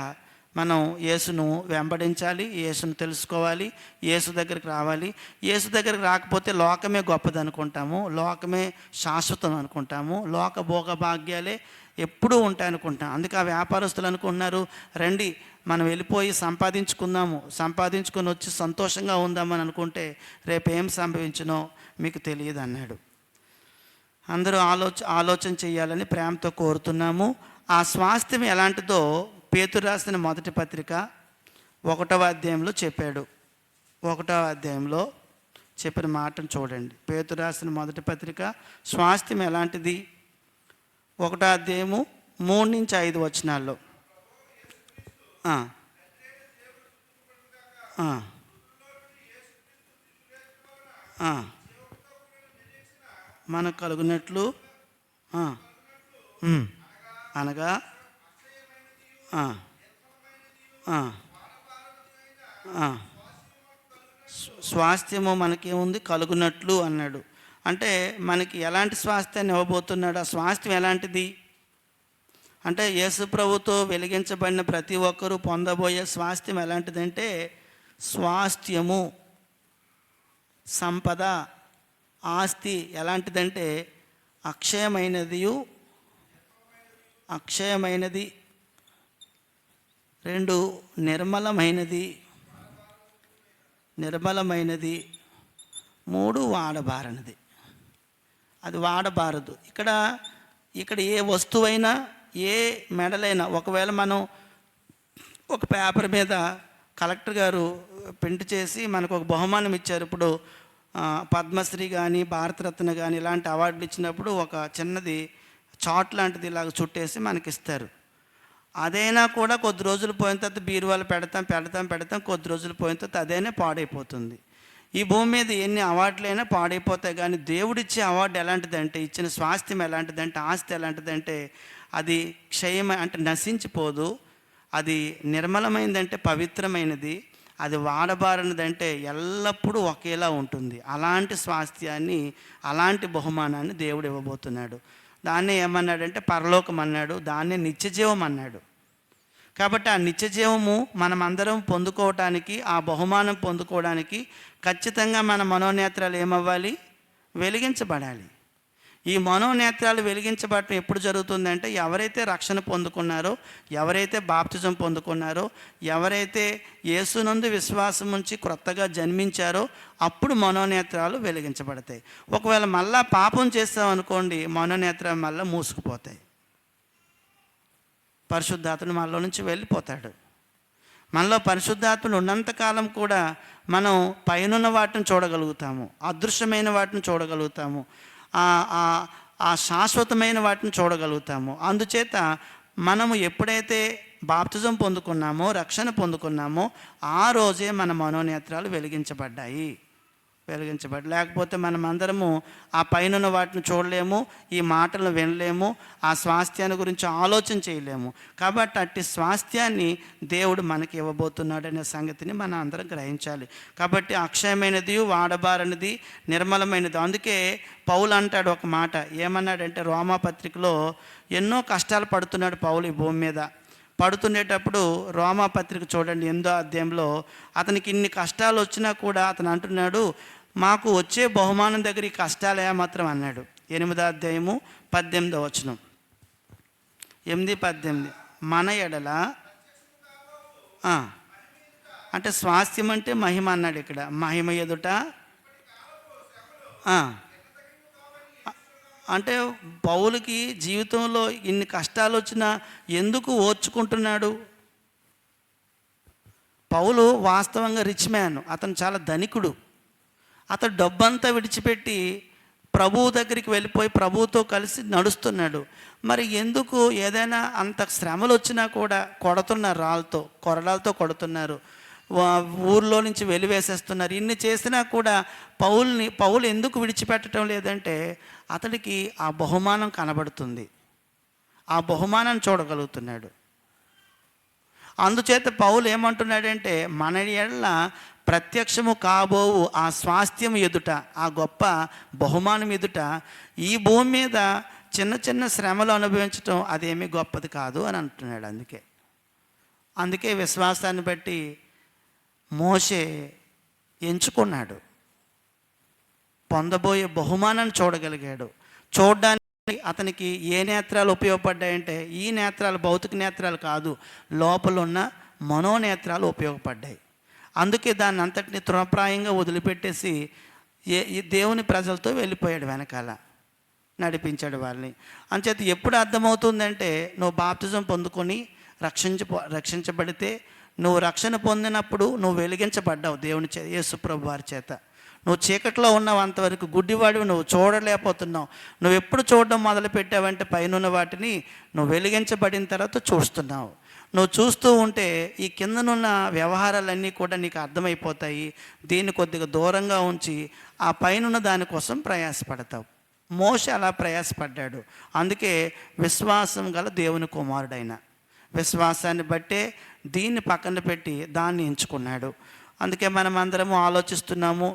S1: మనం యేసును వెంబడించాలి, యేసును తెలుసుకోవాలి, యేసు దగ్గరికి రావాలి. యేసు దగ్గరికి రాకపోతే లోకమే గొప్పది అనుకుంటాము, లోకమే శాశ్వతం అనుకుంటాము, లోక భోగ భాగ్యాలే ఎప్పుడూ ఉంటాయి అనుకుంటాం. అందుకే ఆ వ్యాపారస్తులు అనుకుంటున్నారు, రండి మనం వెళ్ళిపోయి సంపాదించుకుందాము, సంపాదించుకొని వచ్చి సంతోషంగా ఉందామని అనుకుంటే రేపు ఏం సంభవించినో మీకు తెలియదు అన్నాడు. అందరూ ఆలోచన చేయాలని ప్రేమతో కోరుతున్నాము. ఆ స్వాస్థ్యం ఎలాంటిదో పేతురు రాసిన మొదటి పత్రిక 1వ అధ్యాయంలో చెప్పాడు. 1వ అధ్యాయంలో చెప్పిన మాటను చూడండి. పేతురు రాసిన మొదటి పత్రిక స్వాస్థ్యం ఎలాంటిది? 1వ అధ్యాయము 3-5 వచనాల్లో. మనకు కలుగునట్లు అనగా స్వాస్థ్యము మనకేముంది కలుగునట్లు అన్నాడు. అంటే మనకి ఎలాంటి స్వాస్థ్యాన్ని ఇవ్వబోతున్నాడు? ఆ స్వాస్థ్యం ఎలాంటిది అంటే యేసు ప్రభుతో వెలిగించబడిన ప్రతి ఒక్కరూ పొందబోయే స్వాస్థ్యం ఎలాంటిదంటే, స్వాస్థ్యము, సంపద, ఆస్తి ఎలాంటిదంటే అక్షయమైనది, 2 నిర్మలమైనది, 3 వాడబారనిది. అది వాడబారదు. ఇక్కడ ఏ వస్తువైనా, ఏ మెడలైనా, ఒకవేళ మనం ఒక పేపర్ మీద కలెక్టర్ గారు ప్రింట్ చేసి మనకు ఒక బహుమానం ఇచ్చారు. ఇప్పుడు పద్మశ్రీ కానీ, భారతరత్న కానీ ఇలాంటి అవార్డులు ఇచ్చినప్పుడు ఒక చిన్నది చాట్ లాంటిది ఇలాగ చుట్టేసి మనకి ఇస్తారు. అదైనా కూడా కొద్ది రోజులు పోయిన తర్వాత బీరువాలు పెడతాం కొద్ది రోజులు పోయిన తర్వాత అదైనా పాడైపోతుంది. ఈ భూమి మీద ఎన్ని అవార్డులైనా పాడైపోతాయి. కానీ దేవుడిచ్చే అవార్డు ఎలాంటిదంటే, ఇచ్చిన స్వాస్థ్యం ఎలాంటిదంటే, ఆస్తి ఎలాంటిదంటే అది అంటే నశించిపోదు, అది నిర్మలమైనదంటే పవిత్రమైనది, అది వాడబారనిదంటే ఎల్లప్పుడూ ఒకేలా ఉంటుంది. అలాంటి స్వాస్థ్యాన్ని, అలాంటి బహుమానాన్ని దేవుడు ఇవ్వబోతున్నాడు. దాన్నే ఏమన్నాడంటే పరలోకం అన్నాడు, దాన్నే నిత్యజీవం అన్నాడు. కాబట్టి ఆ నిత్యజీవము మనమందరం పొందుకోవటానికి, ఆ బహుమానం పొందుకోవడానికి ఖచ్చితంగా మన మనోనేత్రాలు ఏమవ్వాలి? వెలిగించబడాలి. ఈ మనోనేత్రాలు వెలిగించబడటం ఎప్పుడు జరుగుతుందంటే, ఎవరైతే రక్షణ పొందుకున్నారో, ఎవరైతే బాప్తిజం పొందుకున్నారో, ఎవరైతే యేసునందు విశ్వాసం ఉంచి క్రొత్తగా జన్మించారో అప్పుడు మనోనేత్రాలు వెలిగించబడతాయి. ఒకవేళ మళ్ళా పాపం చేస్తామనుకోండి, మనోనేత్రాలు మళ్ళీ మూసుకుపోతాయి. పరిశుద్ధాత్ముడు మనలో నుంచి వెళ్ళిపోతాడు. మనలో పరిశుద్ధాత్ముడు ఉన్నంతకాలం కూడా మనం పైనున్న వాటిని చూడగలుగుతాము, అదృశ్యమైన వాటిని చూడగలుగుతాము, ఆ శాశ్వతమైన వాటిని చూడగలుగుతాము. అందుచేత మనము ఎప్పుడైతే బాప్తిజం పొందుకున్నామో, రక్షణ పొందుకున్నామో ఆ రోజే మన మనోనేత్రాలు వెలిగించబడ్డాయి. లేకపోతే మనమందరము ఆ పైన వాటిని చూడలేము, ఈ మాటలను వినలేము, ఆ స్వాస్థ్యాన్ని గురించి ఆలోచన చేయలేము. కాబట్టి అట్టి స్వాస్థ్యాన్ని దేవుడు మనకి ఇవ్వబోతున్నాడనే సంగతిని మనం అందరం గ్రహించాలి. కాబట్టి అక్షయమైనది, వాడబారనిది, నిర్మలమైనది. అందుకే పౌలు అంటాడు ఒక మాట, ఏమన్నాడంటే రోమాపత్రికలో ఎన్నో కష్టాలు పడుతున్నాడు పౌలు ఈ భూమి మీద. పడుతుండేటప్పుడు రోమాపత్రిక చూడండి 8వ అధ్యాయంలో అతనికి ఇన్ని కష్టాలు వచ్చినా కూడా అతను అంటున్నాడు, మాకు వచ్చే బహుమానం దగ్గర ఈ కష్టాలు ఏమాత్రం అన్నాడు. 8వ అధ్యాయము 18వ వచనం, 8-18. మన ఎడల అంటే స్వాస్థ్యం అంటే మహిమ అన్నాడు. ఇక్కడ మహిమ ఎదుట అంటే పౌలుకి జీవితంలో ఇన్ని కష్టాలు వచ్చినా ఎందుకు ఓర్చుకుంటున్నాడు? పౌలు వాస్తవంగా రిచ్ మ్యాన్, అతను చాలా ధనికుడు. అతను డబ్బంతా విడిచిపెట్టి ప్రభువు దగ్గరికి వెళ్ళిపోయి ప్రభువుతో కలిసి నడుస్తున్నాడు. మరి ఎందుకు ఏదైనా అంత శ్రమలు వచ్చినా కూడా కొడుతున్నారు, కొరడాలతో కొడుతున్నారు. ఊర్లో నుంచి వెలివేసేస్తున్నారు. ఇన్ని చేసినా కూడా పౌలు ఎందుకు విడిచిపెట్టడం లేదంటే అతడికి ఆ బహుమానం కనబడుతుంది, ఆ బహుమానాన్ని చూడగలుగుతున్నాడు. అందుచేత పౌలు ఏమంటున్నాడంటే మన ఎడల ప్రత్యక్షము కాబోవు ఆ స్వాస్థ్యం ఎదుట, ఆ గొప్ప బహుమానం ఎదుట ఈ భూమి మీద చిన్న చిన్న శ్రమలు అనుభవించటం అదేమీ గొప్పది కాదు అని అంటున్నాడు. అందుకే విశ్వాసాన్ని బట్టి మోషే ఎంచుకున్నాడు, పొందబోయే బహుమానాన్ని చూడగలిగాడు. చూడడానికి అతనికి ఏ నేత్రాలు ఉపయోగపడ్డాయంటే ఈ నేత్రాలు భౌతిక నేత్రాలు కాదు, లోపల ఉన్న మనోనేత్రాలు ఉపయోగపడ్డాయి. అందుకే దాన్ని అంతటిని తృణప్రాయంగా వదిలిపెట్టేసి దేవుని ప్రజలతో వెళ్ళిపోయాడు, వెనకాల నడిపించాడు వాళ్ళని. అంచేత ఎప్పుడు అర్థమవుతుందంటే నువ్వు బాప్తిజం పొందుకొని రక్షించబడితే, నువ్వు రక్షణ పొందినప్పుడు నువ్వు వెలిగించబడ్డావు దేవుని యేసు ప్రభు వారి చేత. నువ్వు చీకట్లో ఉన్నావు, అంతవరకు గుడ్డివాడివి, నువ్వు చూడలేకపోతున్నావు. నువ్వు ఎప్పుడు చూడడం మొదలు పెట్టావంటే పైన వాటిని నువ్వు వెలిగించబడిన తర్వాత చూస్తున్నావు. నువ్వు చూస్తూ ఉంటే ఈ కిందనున్న వ్యవహారాలన్నీ కూడా నీకు అర్థమైపోతాయి. దీన్ని కొద్దిగా దూరంగా ఉంచి ఆ పైన దానికోసం ప్రయాసపడతావు. మోషే అలా ప్రయాసపడ్డాడు. అందుకే విశ్వాసం గల దేవుని కుమారుడైన, విశ్వాసాన్ని బట్టే దీన్ని పక్కన పెట్టి దాన్ని ఎంచుకున్నాడు. అందుకే మనం అందరము ఆలోచిస్తున్నాము,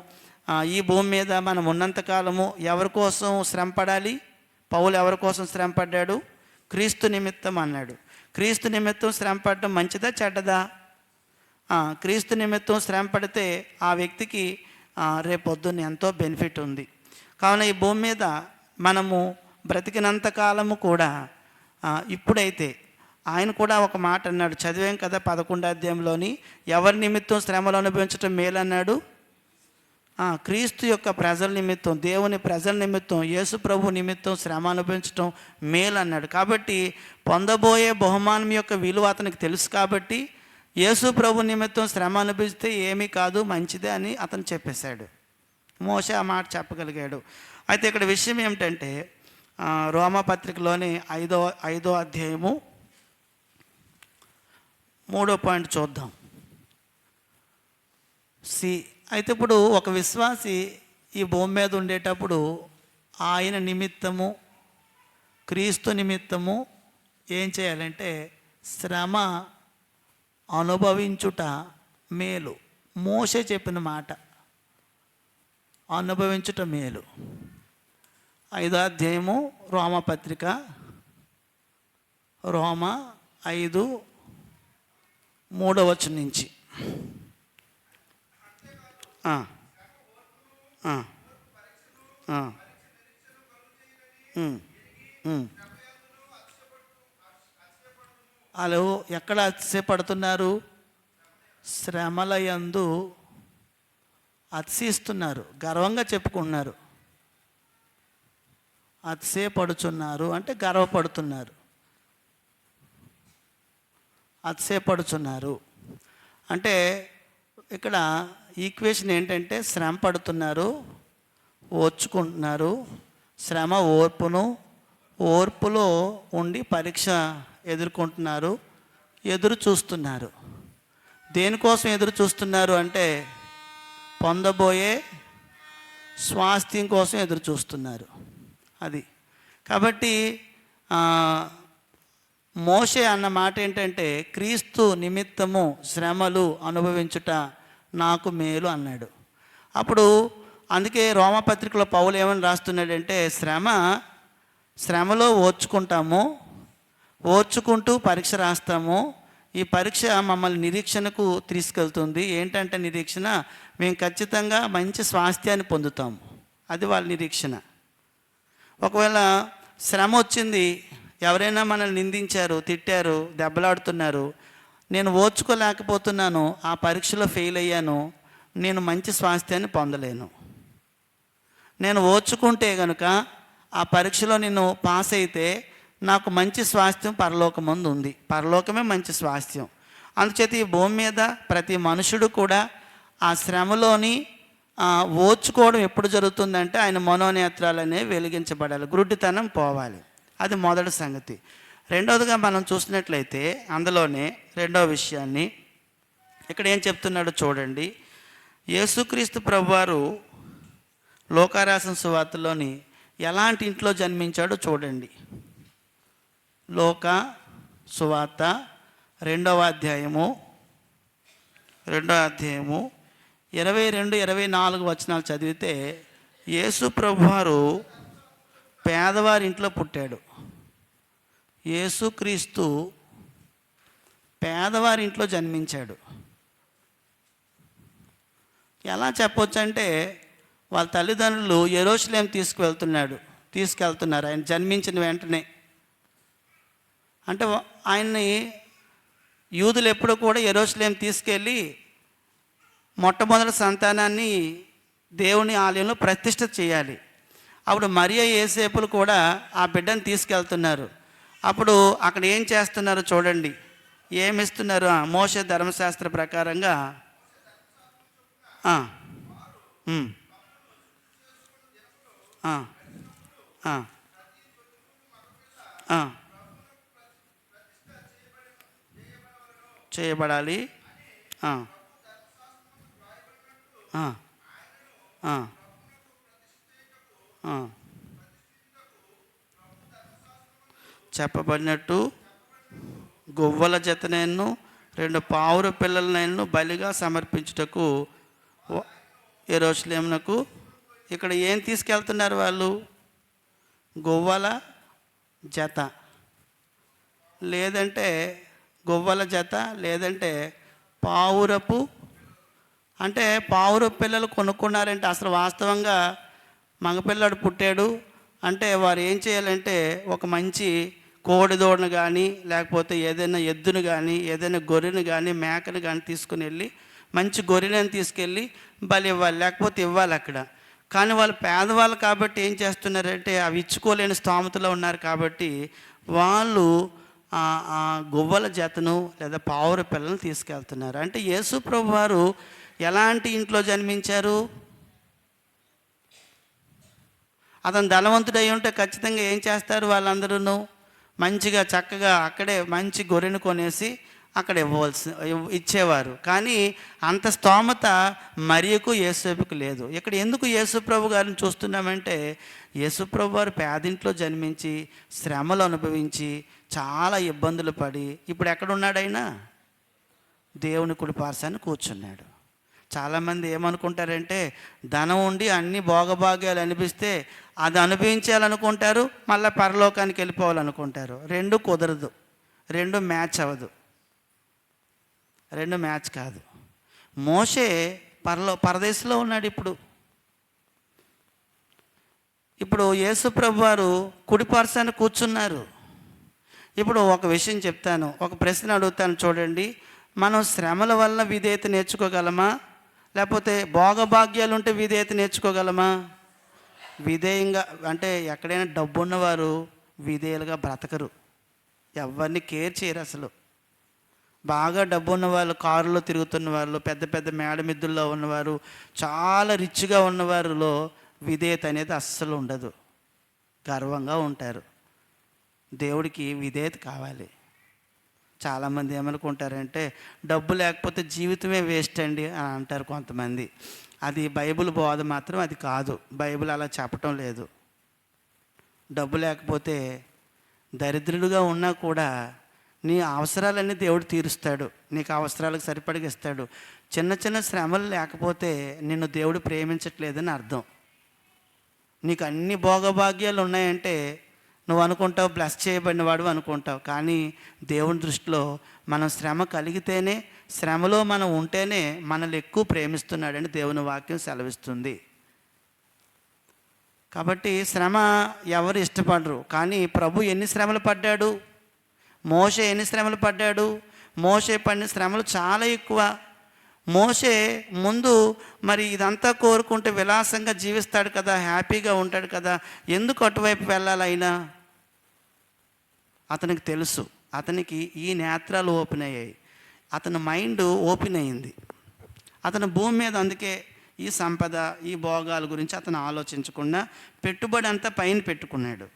S1: ఈ భూమి మీద మనం ఉన్నంతకాలము ఎవరి కోసం శ్రమ పడాలి? పౌలు ఎవరి కోసం శ్రమ పడ్డాడు? క్రీస్తు నిమిత్తం అన్నాడు. క్రీస్తు నిమిత్తం శ్రమ పడడం మంచిదా చెడ్డదా? క్రీస్తు నిమిత్తం శ్రమ పడితే ఆ వ్యక్తికి రేపొద్దున ఎంతో బెనిఫిట్ ఉంది. కావున ఈ భూమి మీద మనము బ్రతికినంత కాలము కూడా ఇప్పుడైతే ఆయన కూడా ఒక మాట అన్నాడు, చదివాం కదా 11వ అధ్యాయంలోని, ఎవరి నిమిత్తం శ్రమలు అనుభవించడం మేలన్నాడు? క్రీస్తు యొక్క ప్రజల నిమిత్తం, దేవుని ప్రజల నిమిత్తం, యేసు ప్రభు నిమిత్తం శ్రమ అనుభవించడం మేలు అన్నాడు. కాబట్టి పొందబోయే బహుమానం యొక్క విలువ అతనికి తెలుసు. కాబట్టి యేసు ప్రభు నిమిత్తం శ్రమ అనుభవిస్తే ఏమీ కాదు, మంచిదే అని అతను చెప్పేశాడు. మోషే ఆ మాట చెప్పగలిగాడు. అయితే ఇక్కడ విషయం ఏమిటంటే రోమాపత్రికలోని 5వ అధ్యాయము 3వ పాయింట్ చూద్దాం. అయితే ఇప్పుడు ఒక విశ్వాసి ఈ భూమి మీద ఉండేటప్పుడు ఆయన నిమిత్తము, క్రీస్తు నిమిత్తము ఏం చేయాలంటే శ్రమ అనుభవించుట మేలు. మోషే చెప్పిన మాట, అనుభవించుట మేలు. 5వ అధ్యాయము రోమపత్రిక, రోమా 5:3 వచనం నుంచి. వాళ్ళు ఎక్కడ అతిశయపడుతున్నారు? శ్రమల యందు అతిశయిస్తున్నారు, గర్వంగా చెప్పుకుంటున్నారు. అతిశయపడుచున్నారు అంటే గర్వపడుతున్నారు. అతిశయపడుచున్నారు అంటే ఇక్కడ ఈక్వేషన్ ఏంటంటే శ్రమ పడుతున్నారు, ఓర్చుకుంటున్నారు. శ్రమ ఓర్పును, ఓర్పులో ఉండి పరీక్ష ఎదుర్కొంటున్నారు, ఎదురు చూస్తున్నారు. దేనికోసం ఎదురు చూస్తున్నారు అంటే పొందబోయే స్వాస్థ్యం కోసం ఎదురు చూస్తున్నారు. అది కాబట్టి మోషే అన్న మాట ఏంటంటే క్రీస్తు నిమిత్తము శ్రమలు అనుభవించుట నాకు మేలు అన్నాడు. అప్పుడు అందుకే రోమపత్రికలో పౌలు ఏమని రాస్తున్నాడంటే శ్రమలో ఓర్చుకుంటాము, ఓర్చుకుంటూ పరీక్ష రాస్తాము. ఈ పరీక్ష మమ్మల్ని నిరీక్షణకు తీసుకెళ్తుంది. ఏంటంటే నిరీక్షణ, మేము ఖచ్చితంగా మంచి స్వాస్థ్యాన్ని పొందుతాము. అది వాళ్ళ నిరీక్షణ. ఒకవేళ శ్రమ వచ్చింది, ఎవరైనా మనల్ని నిందించారు, తిట్టారు, దెబ్బలాడుతున్నారు, నేను ఓర్చుకోలేకపోతున్నాను, ఆ పరీక్షలో ఫెయిల్ అయ్యాను, నేను మంచి స్వాస్థ్యాన్ని పొందలేను. నేను ఓర్చుకుంటే కనుక ఆ పరీక్షలో నేను పాస్ అయితే నాకు మంచి స్వాస్థ్యం పరలోకమందు ఉంది. పరలోకమే మంచి స్వాస్థ్యం. అందుచేత ఈ భూమి మీద ప్రతి మనుషుడు కూడా ఆ శ్రమలోని ఓర్చుకోవడం ఎప్పుడు జరుగుతుందంటే ఆయన మనోనేత్రాలు అనేవి వెలిగించబడాలి, గుడ్డితనం పోవాలి. అది మొదటి సంగతి. రెండవదిగా మనం చూసినట్లయితే అందులోనే రెండవ విషయాన్ని ఇక్కడ ఏం చెప్తున్నాడో చూడండి. యేసుక్రీస్తు ప్రభువారు లోకారాసిన సువార్తలోని ఎలాంటి ఇంట్లో జన్మించాడో చూడండి. లోక సువార్త 2వ అధ్యాయము 22-24 వచనాలు చదివితే యేసు ప్రభువారు పేదవారి ఇంట్లో పుట్టాడు. యేసుక్రీస్తు పేదవారి ఇంట్లో జన్మించాడు. ఎలా చెప్పొచ్చు అంటే వాళ్ళ తల్లిదండ్రులు యెరూషలేం తీసుకెళ్తున్నారు ఆయన జన్మించిన వెంటనే. అంటే ఆయన్ని యూదులు ఎప్పుడూ కూడా యెరూషలేం తీసుకెళ్ళి మొట్టమొదటి సంతానాన్ని దేవుని ఆలయంలో ప్రతిష్ఠ చేయాలి. అప్పుడు మరియ యేసేపులు కూడా ఆ బిడ్డను తీసుకెళ్తున్నారు. అప్పుడు అక్కడ ఏం చేస్తున్నారు చూడండి, ఏమిస్తున్నారు? మోషే ధర్మశాస్త్ర ప్రకారంగా చేయబడాలి. చెప్పబడినట్టు గువ్వల జతనైనను 2 పావుర పిల్లలనైనను బలిగా సమర్పించుటకు యెరూషలేమునకు. ఇక్కడ ఏం తీసుకెళ్తున్నారు వాళ్ళు? గువ్వల జత, లేదంటే గువ్వల జత, లేదంటే పావురపు. అంటే పావురపు పిల్లలు కొనుక్కున్నారంటే అసలు వాస్తవంగా మగపిల్లాడు పుట్టాడు అంటే వారు ఏం చేయాలంటే ఒక మంచి కోడిదోడను కానీ, లేకపోతే ఏదైనా ఎద్దును కానీ, ఏదైనా గొర్రెను కానీ, మేకను కానీ తీసుకుని వెళ్ళి మంచి గొర్రెలను తీసుకెళ్ళి బలి ఇవ్వాలి, లేకపోతే ఇవ్వాలి అక్కడ. కానీ వాళ్ళు పేదవాళ్ళు కాబట్టి ఏం చేస్తున్నారంటే అవి ఇచ్చుకోలేని స్తోమతలో ఉన్నారు కాబట్టి వాళ్ళు గువ్వల జతను లేదా పావుర పిల్లలను తీసుకెళ్తున్నారు. అంటే యేసు ప్రభు వారు ఎలాంటి ఇంట్లో జన్మించారు? అతను ధనవంతుడై ఉంటే ఖచ్చితంగా ఏం చేస్తారు వాళ్ళందరూ? మంచిగా చక్కగా అక్కడే మంచి గొర్రెను కొనేసి అక్కడ ఇచ్చేవారు. కానీ అంత స్తోమత మరియకు యేసేపుకు లేదు. ఇక్కడ ఎందుకు యేసుప్రభు గారిని చూస్తున్నామంటే యేసుప్రభు వారు పేదింట్లో జన్మించి శ్రమలు అనుభవించి చాలా ఇబ్బందులు పడి ఇప్పుడు ఎక్కడున్నాడైనా దేవుని కుడి పార్శ్వాన కూర్చున్నాడు. చాలామంది ఏమనుకుంటారంటే ధనం ఉండి అన్ని భోగభాగ్యాలు అనిపిస్తే అది అనుభవించాలనుకుంటారు, మళ్ళీ పరలోకానికి వెళ్ళిపోవాలనుకుంటారు. రెండు కుదరదు, రెండు మ్యాచ్ అవ్వదు, రెండు మ్యాచ్ కాదు. మోషే పరదేశంలో ఉన్నాడు. ఇప్పుడు యేసు ప్రభు వారు కుడి పార్శ్వాన కూర్చున్నారు. ఇప్పుడు ఒక విషయం చెప్తాను, ఒక ప్రశ్న అడుగుతాను చూడండి. మనం శ్రమల వల్ల విధేయత నేర్చుకోగలమా, లేకపోతే భోగభాగ్యాలు ఉంటే విధేయత నేర్చుకోగలమా? విధేయంగా అంటే ఎక్కడైనా డబ్బు ఉన్నవారు విధేయులుగా బ్రతకరు, ఎవరిని కేర్ చేయరు అసలు. బాగా డబ్బు ఉన్న వాళ్ళు, కారులో తిరుగుతున్న వాళ్ళు, పెద్ద పెద్ద మేడమిద్దుల్లో ఉన్నవారు, చాలా రిచ్గా ఉన్నవారిలో విధేయత అనేది అస్సలు ఉండదు, గర్వంగా ఉంటారు. దేవుడికి విధేయత కావాలి. చాలామంది ఏమనుకుంటారంటే డబ్బు లేకపోతే జీవితమే వేస్ట్ అండి అని అంటారు కొంతమంది. అది బైబిల్ బోధ మాత్రం అది కాదు, బైబిల్ అలా చెప్పటం లేదు. డబ్బు లేకపోతే దరిద్రుడుగా ఉన్నా కూడా నీ అవసరాలన్నీ దేవుడు తీరుస్తాడు, నీకు అవసరాలకు సరిపడిగిస్తాడు. చిన్న చిన్న శ్రమలు లేకపోతే నిన్ను దేవుడు ప్రేమించట్లేదని అర్థం. నీకు అన్ని భోగభాగ్యాలు ఉన్నాయంటే నువ్వు అనుకుంటావు బ్లెస్ చేయబడిన వాడు అనుకుంటావు. కానీ దేవుని దృష్టిలో మనం శ్రమ కలిగితేనే, శ్రమలో మనం ఉంటేనే మనల్ని ఎక్కువ ప్రేమిస్తున్నాడని దేవుని వాక్యం సెలవిస్తుంది. కాబట్టి శ్రమ ఎవరు ఇష్టపడరు, కానీ ప్రభు ఎన్ని శ్రమలు పడ్డాడు, మోషే ఎన్ని శ్రమలు పడ్డాడు. మోషే పడిన శ్రమలు చాలా ఎక్కువ. మోషే ముందు మరి ఇదంతా కోరుకుంటే విలాసంగా జీవిస్తాడు కదా, హ్యాపీగా ఉంటాడు కదా, ఎందుకు అటువైపు వెళ్ళాలైనా? అతనికి తెలుసు, అతనికి ఈ నేత్రాలు ఓపెన్ అయ్యాయి, అతని మైండ్ ఓపెన్ అయింది. అతను భూమి మీద అందుకే ఈ సంపద, ఈ భోగాల గురించి అతను ఆలోచించకుండా పెట్టుబడి అంతా పైన పెట్టుకున్నాడు.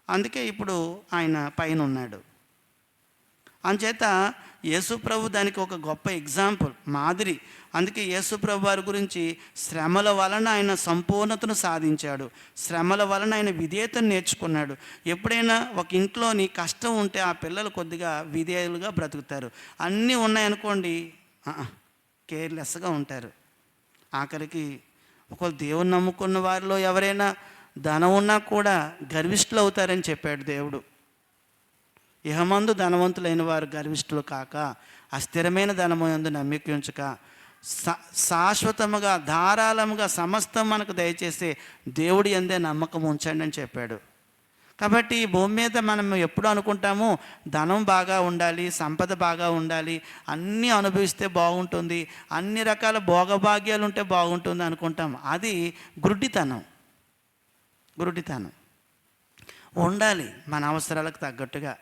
S1: అందుకే ఇప్పుడు ఆయన పైన ఉన్నాడు. అంచేత యేసు ప్రభు దానికి ఒక గొప్ప ఎగ్జాంపుల్, మాదిరి. అందుకే యేసు ప్రభు వారి గురించి శ్రమల వలన ఆయన సంపూర్ణతను సాధించాడు, శ్రమల వలన ఆయన విధేయతను నేర్చుకున్నాడు. ఎప్పుడైనా ఒక ఇంట్లోని కష్టం ఉంటే ఆ పిల్లలు కొద్దిగా విధేయులుగా బ్రతుకుతారు. అన్నీ ఉన్నాయనుకోండి కేర్లెస్గా ఉంటారు. ఆఖరికి ఒకవేళ దేవుని నమ్ముకున్న వారిలో ఎవరైనా ధనం ఉన్నా కూడా గర్విష్ఠులు అవుతారని చెప్పాడు దేవుడు. ఇహమందు ధనవంతులైన వారు గర్విష్ఠులు కాక అస్థిరమైన ధనమందు నమ్మిక ఉంచక శాశ్వతముగా ధారాళముగా సమస్తం మనకు దయచేసే దేవుడి యందే నమ్మకం ఉంచండి అని చెప్పాడు. కాబట్టి ఈ భూమి మీద మనం ఎప్పుడు అనుకుంటాము ధనం బాగా ఉండాలి, సంపద బాగా ఉండాలి, అన్నీ అనుభవిస్తే బాగుంటుంది, అన్ని రకాల భోగభాగ్యాలు ఉంటే బాగుంటుంది అనుకుంటాం. అది గుడ్డితనం. ఉండాలి మన అవసరాలకు తగ్గట్టుగా,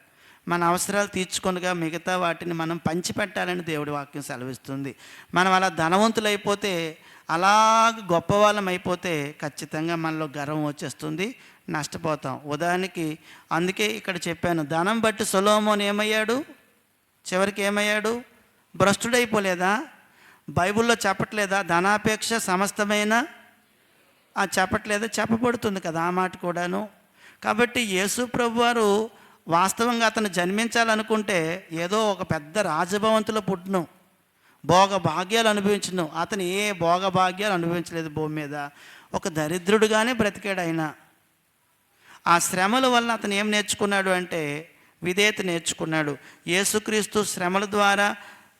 S1: మన అవసరాలు తీర్చుకొనగా మిగతా వాటిని మనం పంచిపెట్టాలని దేవుడి వాక్యం సెలవిస్తుంది. మనం అలా ధనవంతులైపోతే, అలాగ గొప్పవాళ్ళం అయిపోతే ఖచ్చితంగా మనలో గర్వం వచ్చేస్తుంది, నష్టపోతాం. ఉదాహరణకి అందుకే ఇక్కడ చెప్పాను, ధనం బట్టి సొలొమోను ఏమయ్యాడు, చివరికి ఏమయ్యాడు? భ్రష్టుడైపోలేదా? బైబిల్లో చెప్పట్లేదా ధనాపేక్ష సమస్తమైన చెప్పట్లేదా? చెప్పబడుతుంది కదా ఆ మాట కూడాను. కాబట్టి యేసు ప్రభు వారు వాస్తవంగా అతను జన్మించాలనుకుంటే ఏదో ఒక పెద్ద రాజభవంతులో పుట్టును, భోగభాగ్యాలు అనుభవించును. అతను ఏ భోగభాగ్యాలు అనుభవించలేదు భూమి మీద, ఒక దరిద్రుడుగానే బ్రతికాడు ఆయన. ఆ శ్రమల వల్ల అతను ఏం నేర్చుకున్నాడు అంటే విధేయత నేర్చుకున్నాడు. యేసుక్రీస్తు శ్రమల ద్వారా,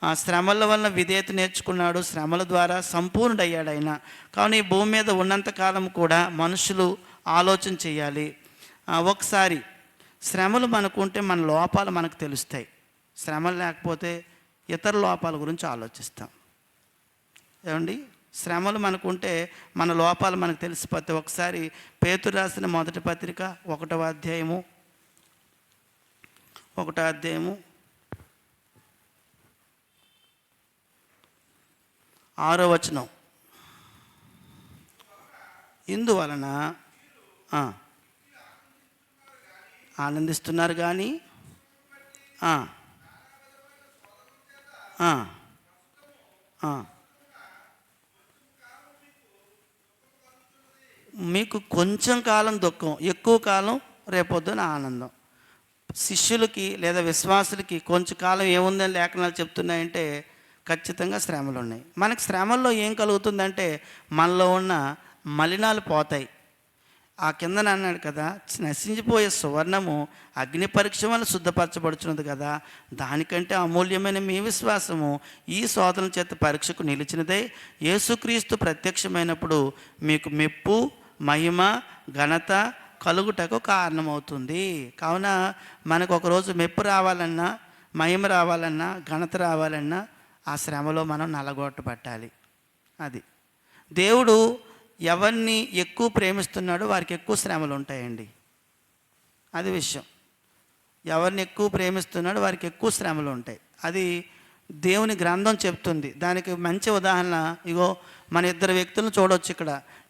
S1: ఆ శ్రమల వల్ల విధేయత నేర్చుకున్నాడు, శ్రమల ద్వారా సంపూర్ణుడయ్యాడు ఆయన. కావున ఈ భూమి మీద ఉన్నంతకాలం కూడా మనుషులు ఆలోచన చేయాలి. ఒకసారి శ్రమలు మనకుంటే మన లోపాలు మనకు తెలుస్తాయి, శ్రమలు లేకపోతే ఇతర లోపాల గురించి ఆలోచిస్తాం. ఏమండి, శ్రమలు మనకుంటే మన లోపాలు మనకు తెలిసిపోతే, ఒకసారి పేతురు రాసిన మొదటి పత్రిక 1వ అధ్యాయము 6వ వచనం, ఇందువలన ఆనందిస్తున్నారు కానీ మీకు కొంచెం కాలం దుఃఖం, ఎక్కువ కాలం రేపొద్దున ఆనందం. శిష్యులకి లేదా విశ్వాసులకి కొంచెం కాలం ఏముందని లేఖనాలు చెప్తున్నాయంటే ఖచ్చితంగా శ్రమలు ఉన్నాయి. మనకు శ్రమల్లో ఏం కలుగుతుందంటే మనలో ఉన్న మలినాలు పోతాయి. ఆ కిందన అన్నాడు కదా, నశించిపోయే సువర్ణము అగ్ని పరీక్ష వల్ల శుద్ధపరచబడుచున్నది కదా, దానికంటే అమూల్యమైన మీ విశ్వాసము ఈ శోధన చేత పరీక్షకు నిలిచినదై యేసుక్రీస్తు ప్రత్యక్షమైనప్పుడు మీకు మెప్పు, మహిమ, ఘనత కలుగుటకు కారణమవుతుంది. కావున మనకు ఒకరోజు మెప్పు రావాలన్నా, మహిమ రావాలన్నా, ఘనత రావాలన్నా ఆ శ్రమలో మనం నలగొట్టబట్టాలి. అది దేవుడు ఎవరిని ఎక్కువ ప్రేమిస్తున్నాడో వారికి ఎక్కువ శ్రమలు ఉంటాయండి. అది విషయం. ఎవరిని ఎక్కువ ప్రేమిస్తున్నాడో వారికి ఎక్కువ శ్రమలు ఉంటాయి. అది దేవుని గ్రంథం చెప్తుంది. దానికి మంచి ఉదాహరణ ఇగో మన ఇద్దరు వ్యక్తులను చూడవచ్చు.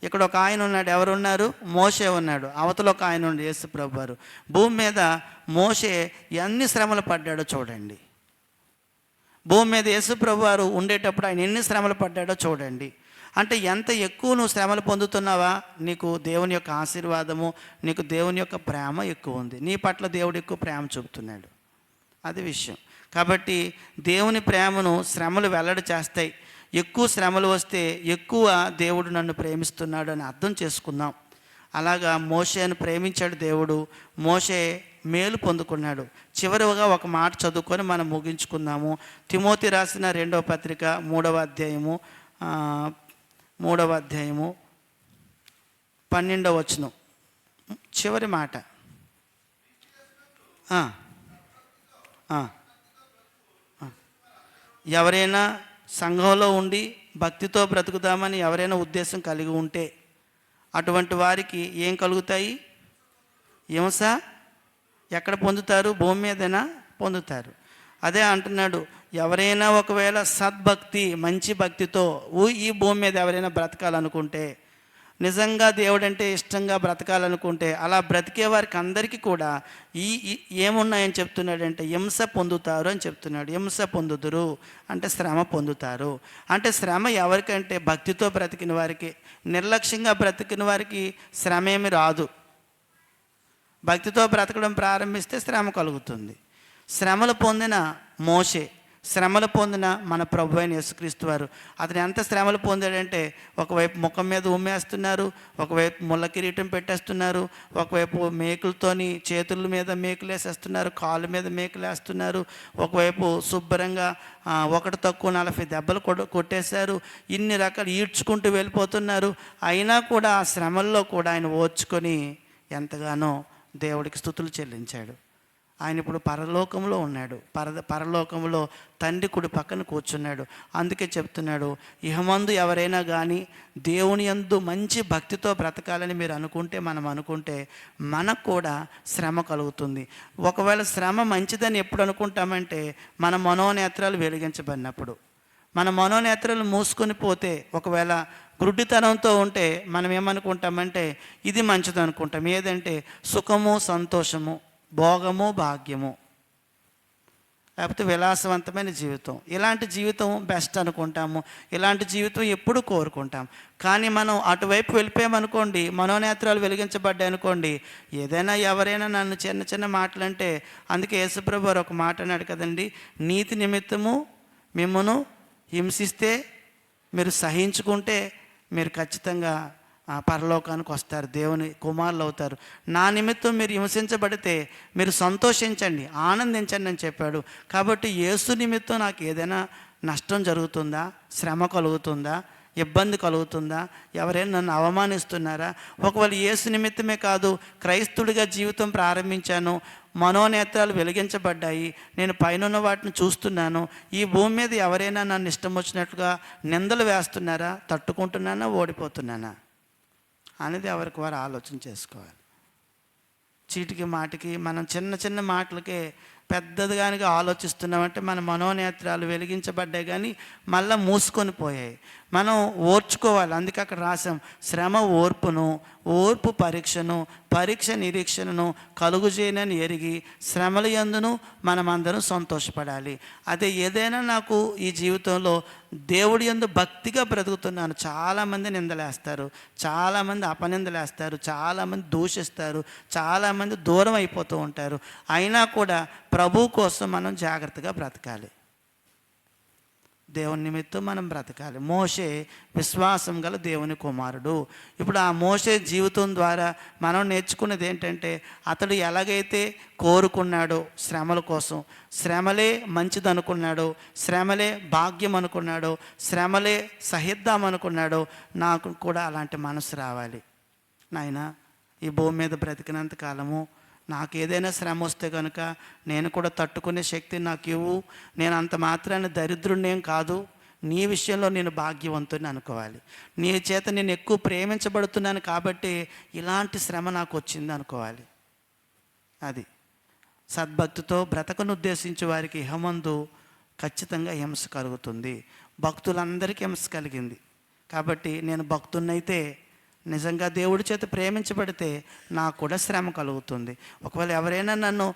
S1: ఇక్కడ ఒక ఆయన ఉన్నాడు. ఎవరున్నారు? మోషే ఉన్నాడు. అవతల ఒక ఆయన ఉండి యేసు ప్రభు వారు. భూమి మీద మోషే ఎన్ని శ్రమలు పడ్డాడో చూడండి. భూమి మీద యేసు ప్రభు వారు ఉండేటప్పుడు ఆయన ఎన్ని శ్రమలు పడ్డాడో చూడండి. అంటే ఎంత ఎక్కువ నువ్వు శ్రమలు పొందుతున్నావా, నీకు దేవుని యొక్క ఆశీర్వాదము, నీకు దేవుని యొక్క ప్రేమ ఎక్కువ ఉంది, నీ పట్ల దేవుడు ఎక్కువ ప్రేమ చూపుతున్నాడు. అది విషయం. కాబట్టి దేవుని ప్రేమను శ్రమలు వెల్లడి చేస్తాయి. ఎక్కువ శ్రమలు వస్తే ఎక్కువ దేవుడు నన్ను ప్రేమిస్తున్నాడు అని అర్థం చేసుకుందాం. అలాగా మోషేను ప్రేమించాడు దేవుడు. మోషే మేలు పొందుకున్నాడు. చివరిగా ఒక మాట చదువుకొని మనం ముగించుకుందాము. తిమోతి రాసిన 2వ పత్రిక 3వ అధ్యాయము 12వ వచనం చివరి మాట. ఎవరైనా సంఘంలో ఉండి భక్తితో బ్రతుకుదామని ఎవరైనా ఉద్దేశం కలిగి ఉంటే అటువంటి వారికి ఏం కలుగుతాయి? హింస ఎక్కడ పొందుతారు? భూమి మీదైనా పొందుతారు. అదే అంటున్నాడు, ఎవరైనా ఒకవేళ సద్భక్తి, మంచి భక్తితో ఈ భూమి మీద ఎవరైనా బ్రతకాలనుకుంటే నిజంగా దేవుడు అంటే ఇష్టంగా బ్రతకాలనుకుంటే అలా బ్రతికే వారికి అందరికీ కూడా ఏమున్నాయని చెప్తున్నాడంటే హింస పొందుతారు అని చెప్తున్నాడు. హింస పొందుదురు అంటే శ్రమ పొందుతారు. అంటే శ్రమ ఎవరికంటే భక్తితో బ్రతికిన వారికి. నిర్లక్ష్యంగా బ్రతికిన వారికి శ్రమ ఏమి రాదు. భక్తితో బ్రతకడం ప్రారంభిస్తే శ్రమ కలుగుతుంది. శ్రమలు పొందిన మోషే, శ్రమలు పొందిన మన ప్రభు అయిన యేసుక్రీస్తు వారు, అతను ఎంత శ్రమలు పొందాడంటే ఒకవైపు ముఖం మీద ఉమ్మేస్తున్నారు, ఒకవైపు ముళ్ళ కిరీటం పెట్టేస్తున్నారు, ఒకవైపు మేకులతోని చేతుల మీద మేకులు వేసేస్తున్నారు, కాళ్ళ మీద మేకులు వేస్తున్నారు, ఒకవైపు శుభ్రంగా ఒకటి తక్కువ 40 దెబ్బలు కొట్టేశారు. ఇన్ని రకాలు ఈడ్చుకుంటూ వెళ్ళిపోతున్నారు. అయినా కూడా ఆ శ్రమల్లో కూడా ఆయన ఓర్చుకొని ఎంతగానో దేవుడికి స్తుతులు చెల్లించాడు. ఆయన ఇప్పుడు పరలోకంలో ఉన్నాడు. పరలోకంలో తండ్రి కుడి పక్కన కూర్చున్నాడు. అందుకే చెప్తున్నాడు, ఇహమందు ఎవరైనా కానీ దేవుని యందు మంచి భక్తితో బ్రతకాలని మీరు అనుకుంటే, మనం అనుకుంటే మనకు కూడా శ్రమ కలుగుతుంది. ఒకవేళ శ్రమ మంచిదని ఎప్పుడు అనుకుంటామంటే మన మనోనేత్రాలు వెలిగించబడినప్పుడు. మన మనోనేత్రాలు మూసుకొని పోతే, ఒకవేళ గుడ్డితనంతో ఉంటే మనం ఏమనుకుంటామంటే ఇది మంచిది అనుకుంటాం. ఏదంటే సుఖము, సంతోషము, భోగము, భాగ్యము, లేకపోతే విలాసవంతమైన జీవితం. ఇలాంటి జీవితం బెస్ట్ అనుకుంటాము. ఇలాంటి జీవితం ఎప్పుడు కోరుకుంటాం. కానీ మనం అటువైపు వెళ్ళిపోయామనుకోండి, మనోనేత్రాలు వెలిగించబడ్డాయి అనుకోండి, ఏదైనా ఎవరైనా నన్ను చిన్న చిన్న మాటలంటే, అందుకే యేసుప్రభు వారు ఒక మాట అన్నాడు కదండి, నీతి నిమిత్తము మిమ్మను హింసిస్తే మీరు సహించుకుంటే మీరు ఖచ్చితంగా పరలోకానికి వస్తారు, దేవుని కుమారులు అవుతారు. నా నిమిత్తం మీరు హింసించబడితే మీరు సంతోషించండి, ఆనందించండి అని చెప్పాడు. కాబట్టి యేసు నిమిత్తం నాకు ఏదైనా నష్టం జరుగుతుందా, శ్రమ కలుగుతుందా, ఇబ్బంది కలుగుతుందా, ఎవరైనా నన్ను అవమానిస్తున్నారా? ఒకవేళ యేసు నిమిత్తమే కాదు, క్రైస్తుడిగా జీవితం ప్రారంభించాను, మనోనేత్రాలు వెలిగించబడ్డాయి, నేను పైన వాటిని చూస్తున్నాను, ఈ భూమి మీద ఎవరైనా నన్ను ఇష్టం వచ్చినట్లుగా నిందలు వేస్తున్నారా, తట్టుకుంటున్నానా, ఓడిపోతున్నానా అనేది ఎవరికి వారు ఆలోచన చేసుకోవాలి. చీటికి మాటికి మనం చిన్న చిన్న మాటలకే పెద్దదిగానిగా ఆలోచిస్తున్నామంటే మన మనోనేత్రాలు వెలిగించబడ్డాయి కానీ మళ్ళీ మూసుకొని పోయాయి. మనం ఓర్చుకోవాలి. అందుకే అక్కడ రాసాం, శ్రమ ఓర్పును, ఓర్పు పరీక్షను, పరీక్ష నిరీక్షణను కలుగుజేయనని ఎరిగి శ్రమల యందును మనమందరం సంతోషపడాలి. అదే ఏదైనా నాకు ఈ జీవితంలో దేవుడి యందు భక్తిగా బ్రతుకుతున్నాను, చాలామంది నిందలేస్తారు, చాలామంది అపనిందలేస్తారు, చాలామంది దూషిస్తారు, చాలామంది దూరం అయిపోతూ ఉంటారు. అయినా కూడా ప్రభు కోసం మనం జాగ్రత్తగా బ్రతకాలి. దేవుని నిమిత్తం మనం బ్రతకాలి. మోషే విశ్వాసం గల దేవుని కుమారుడు. ఇప్పుడు ఆ మోషే జీవితం ద్వారా మనం నేర్చుకున్నది ఏంటంటే, అతడు ఎలాగైతే కోరుకున్నాడో శ్రమల కోసం, శ్రమలే మంచిది అనుకున్నాడో, శ్రమలే భాగ్యం అనుకున్నాడో, శ్రమలే సహిద్దాం అనుకున్నాడో, నాకు కూడా అలాంటి మనసు రావాలి. నాయనా, ఈ భూమి మీద బ్రతికినంత కాలము నాకు ఏదైనా శ్రమ వస్తే కనుక నేను కూడా తట్టుకునే శక్తి నాకు ఇవ్వు, నేను అంత మాత్రాన్ని దరిద్రుణ్ణేం కాదు, నీ విషయంలో నేను భాగ్యవంతుని అనుకోవాలి. నీ చేత నేను ఎక్కువ ప్రేమించబడుతున్నాను కాబట్టి ఇలాంటి శ్రమ నాకు వచ్చింది అనుకోవాలి. అది సద్భక్తితో బ్రతకను ఉద్దేశించే వారికి ఇహమందు ఖచ్చితంగా హింస కలుగుతుంది. భక్తులందరికీ హింస కలిగింది. కాబట్టి నేను భక్తున్నైతే, నిజంగా దేవుడి చేత ప్రేమించబడితే నాకు కూడా శ్రమ కలుగుతుంది. ఒకవేళ ఎవరైనా నన్ను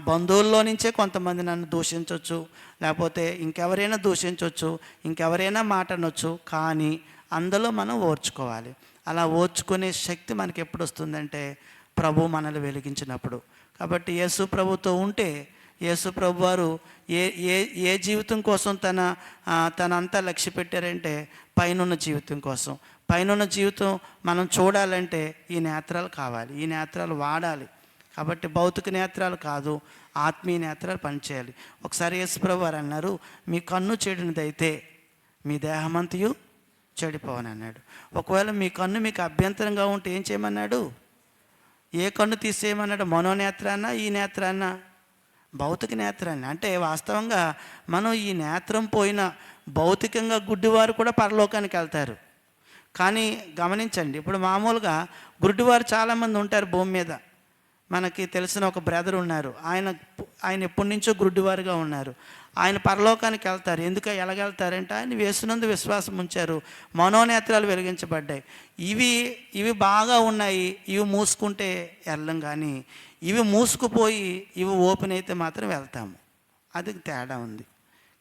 S1: బంధువుల్లో నుంచే కొంతమంది నన్ను దూషించవచ్చు, లేకపోతే ఇంకెవరైనా దూషించవచ్చు, ఇంకెవరైనా మాట అనొచ్చు, కానీ అందులో మనం ఓర్చుకోవాలి. అలా ఓర్చుకునే శక్తి మనకి ఎప్పుడు వస్తుందంటే ప్రభు మనల్ని వెలిగించినప్పుడు. కాబట్టి యేసు ప్రభుతో ఉంటే, యేసు ప్రభు వారు ఏ జీవితం కోసం తనంతా లక్ష్య పెట్టారంటే పైనున్న జీవితం కోసం. పైనున్న జీవితం మనం చూడాలంటే ఈ నేత్రాలు కావాలి, ఈ నేత్రాలు వాడాలి. కాబట్టి భౌతిక నేత్రాలు కాదు, ఆత్మీయ నేత్రాలు పనిచేయాలి. ఒకసారి యేసుప్రభు వారు అన్నారు, మీ కన్ను చెడినదైతే మీ దేహమంతయు చెడిపోవని అన్నాడు. ఒకవేళ మీ కన్ను మీకు అభ్యంతరంగా ఉంటే ఏం చేయమన్నాడు? ఏ కన్ను తీసేయమన్నాడు? మనోనేత్రాన్నా, ఈ నేత్రాన్నా? భౌతిక నేత్రాన్ని. అంటే వాస్తవంగా మనం ఈ నేత్రం పోయిన భౌతికంగా గుడ్డివారు కూడా పరలోకానికి వెళ్తారు. కానీ గమనించండి, ఇప్పుడు మామూలుగా గుడ్డివారు చాలామంది ఉంటారు భూమి మీద. మనకి తెలిసిన ఒక బ్రదర్ ఉన్నారు. ఆయన ఎప్పటి నుంచో గుడ్డివారుగా ఉన్నారు. ఆయన పరలోకానికి వెళ్తారు. ఎందుకు ఎలాగెళ్తారంటే ఆయన యేసునందు విశ్వాసం ఉంచారు, మనోనేత్రాలు వెలిగించబడ్డాయి. ఇవి బాగా ఉన్నాయి, ఇవి మూసుకుంటే వెళ్ళం, కానీ ఇవి మూసుకుపోయి ఇవి ఓపెన్ అయితే మాత్రం వెళ్తాము. అది తేడా ఉంది.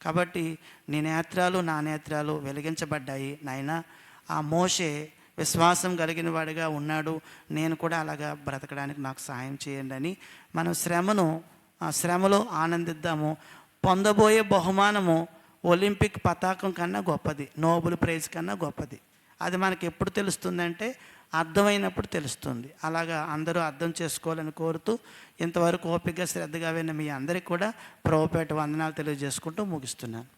S1: కాబట్టి నీ నేత్రాలు నా నేత్రాలు వెలిగించబడ్డాయి నాయనా. ఆ మోషే విశ్వాసం కలిగిన వాడిగా ఉన్నాడు, నేను కూడా అలాగా బ్రతకడానికి నాకు సహాయం చేయండి అని మనం ఆ శ్రమలో ఆనందిద్దాము. పొందబోయే బహుమానము ఒలింపిక్ పతాకం కన్నా గొప్పది, నోబెల్ ప్రైజ్ కన్నా గొప్పది. అది మనకి ఎప్పుడు తెలుస్తుందంటే అర్థమైనప్పుడు తెలుస్తుంది. అలాగా అందరూ అర్థం చేసుకోవాలని కోరుతూ ఇంతవరకు ఓపికగా శ్రద్ధగా విన్న మీ అందరికీ కూడా ప్రభుపేట వందనాలు తెలియజేసుకుంటూ ముగిస్తున్నాను.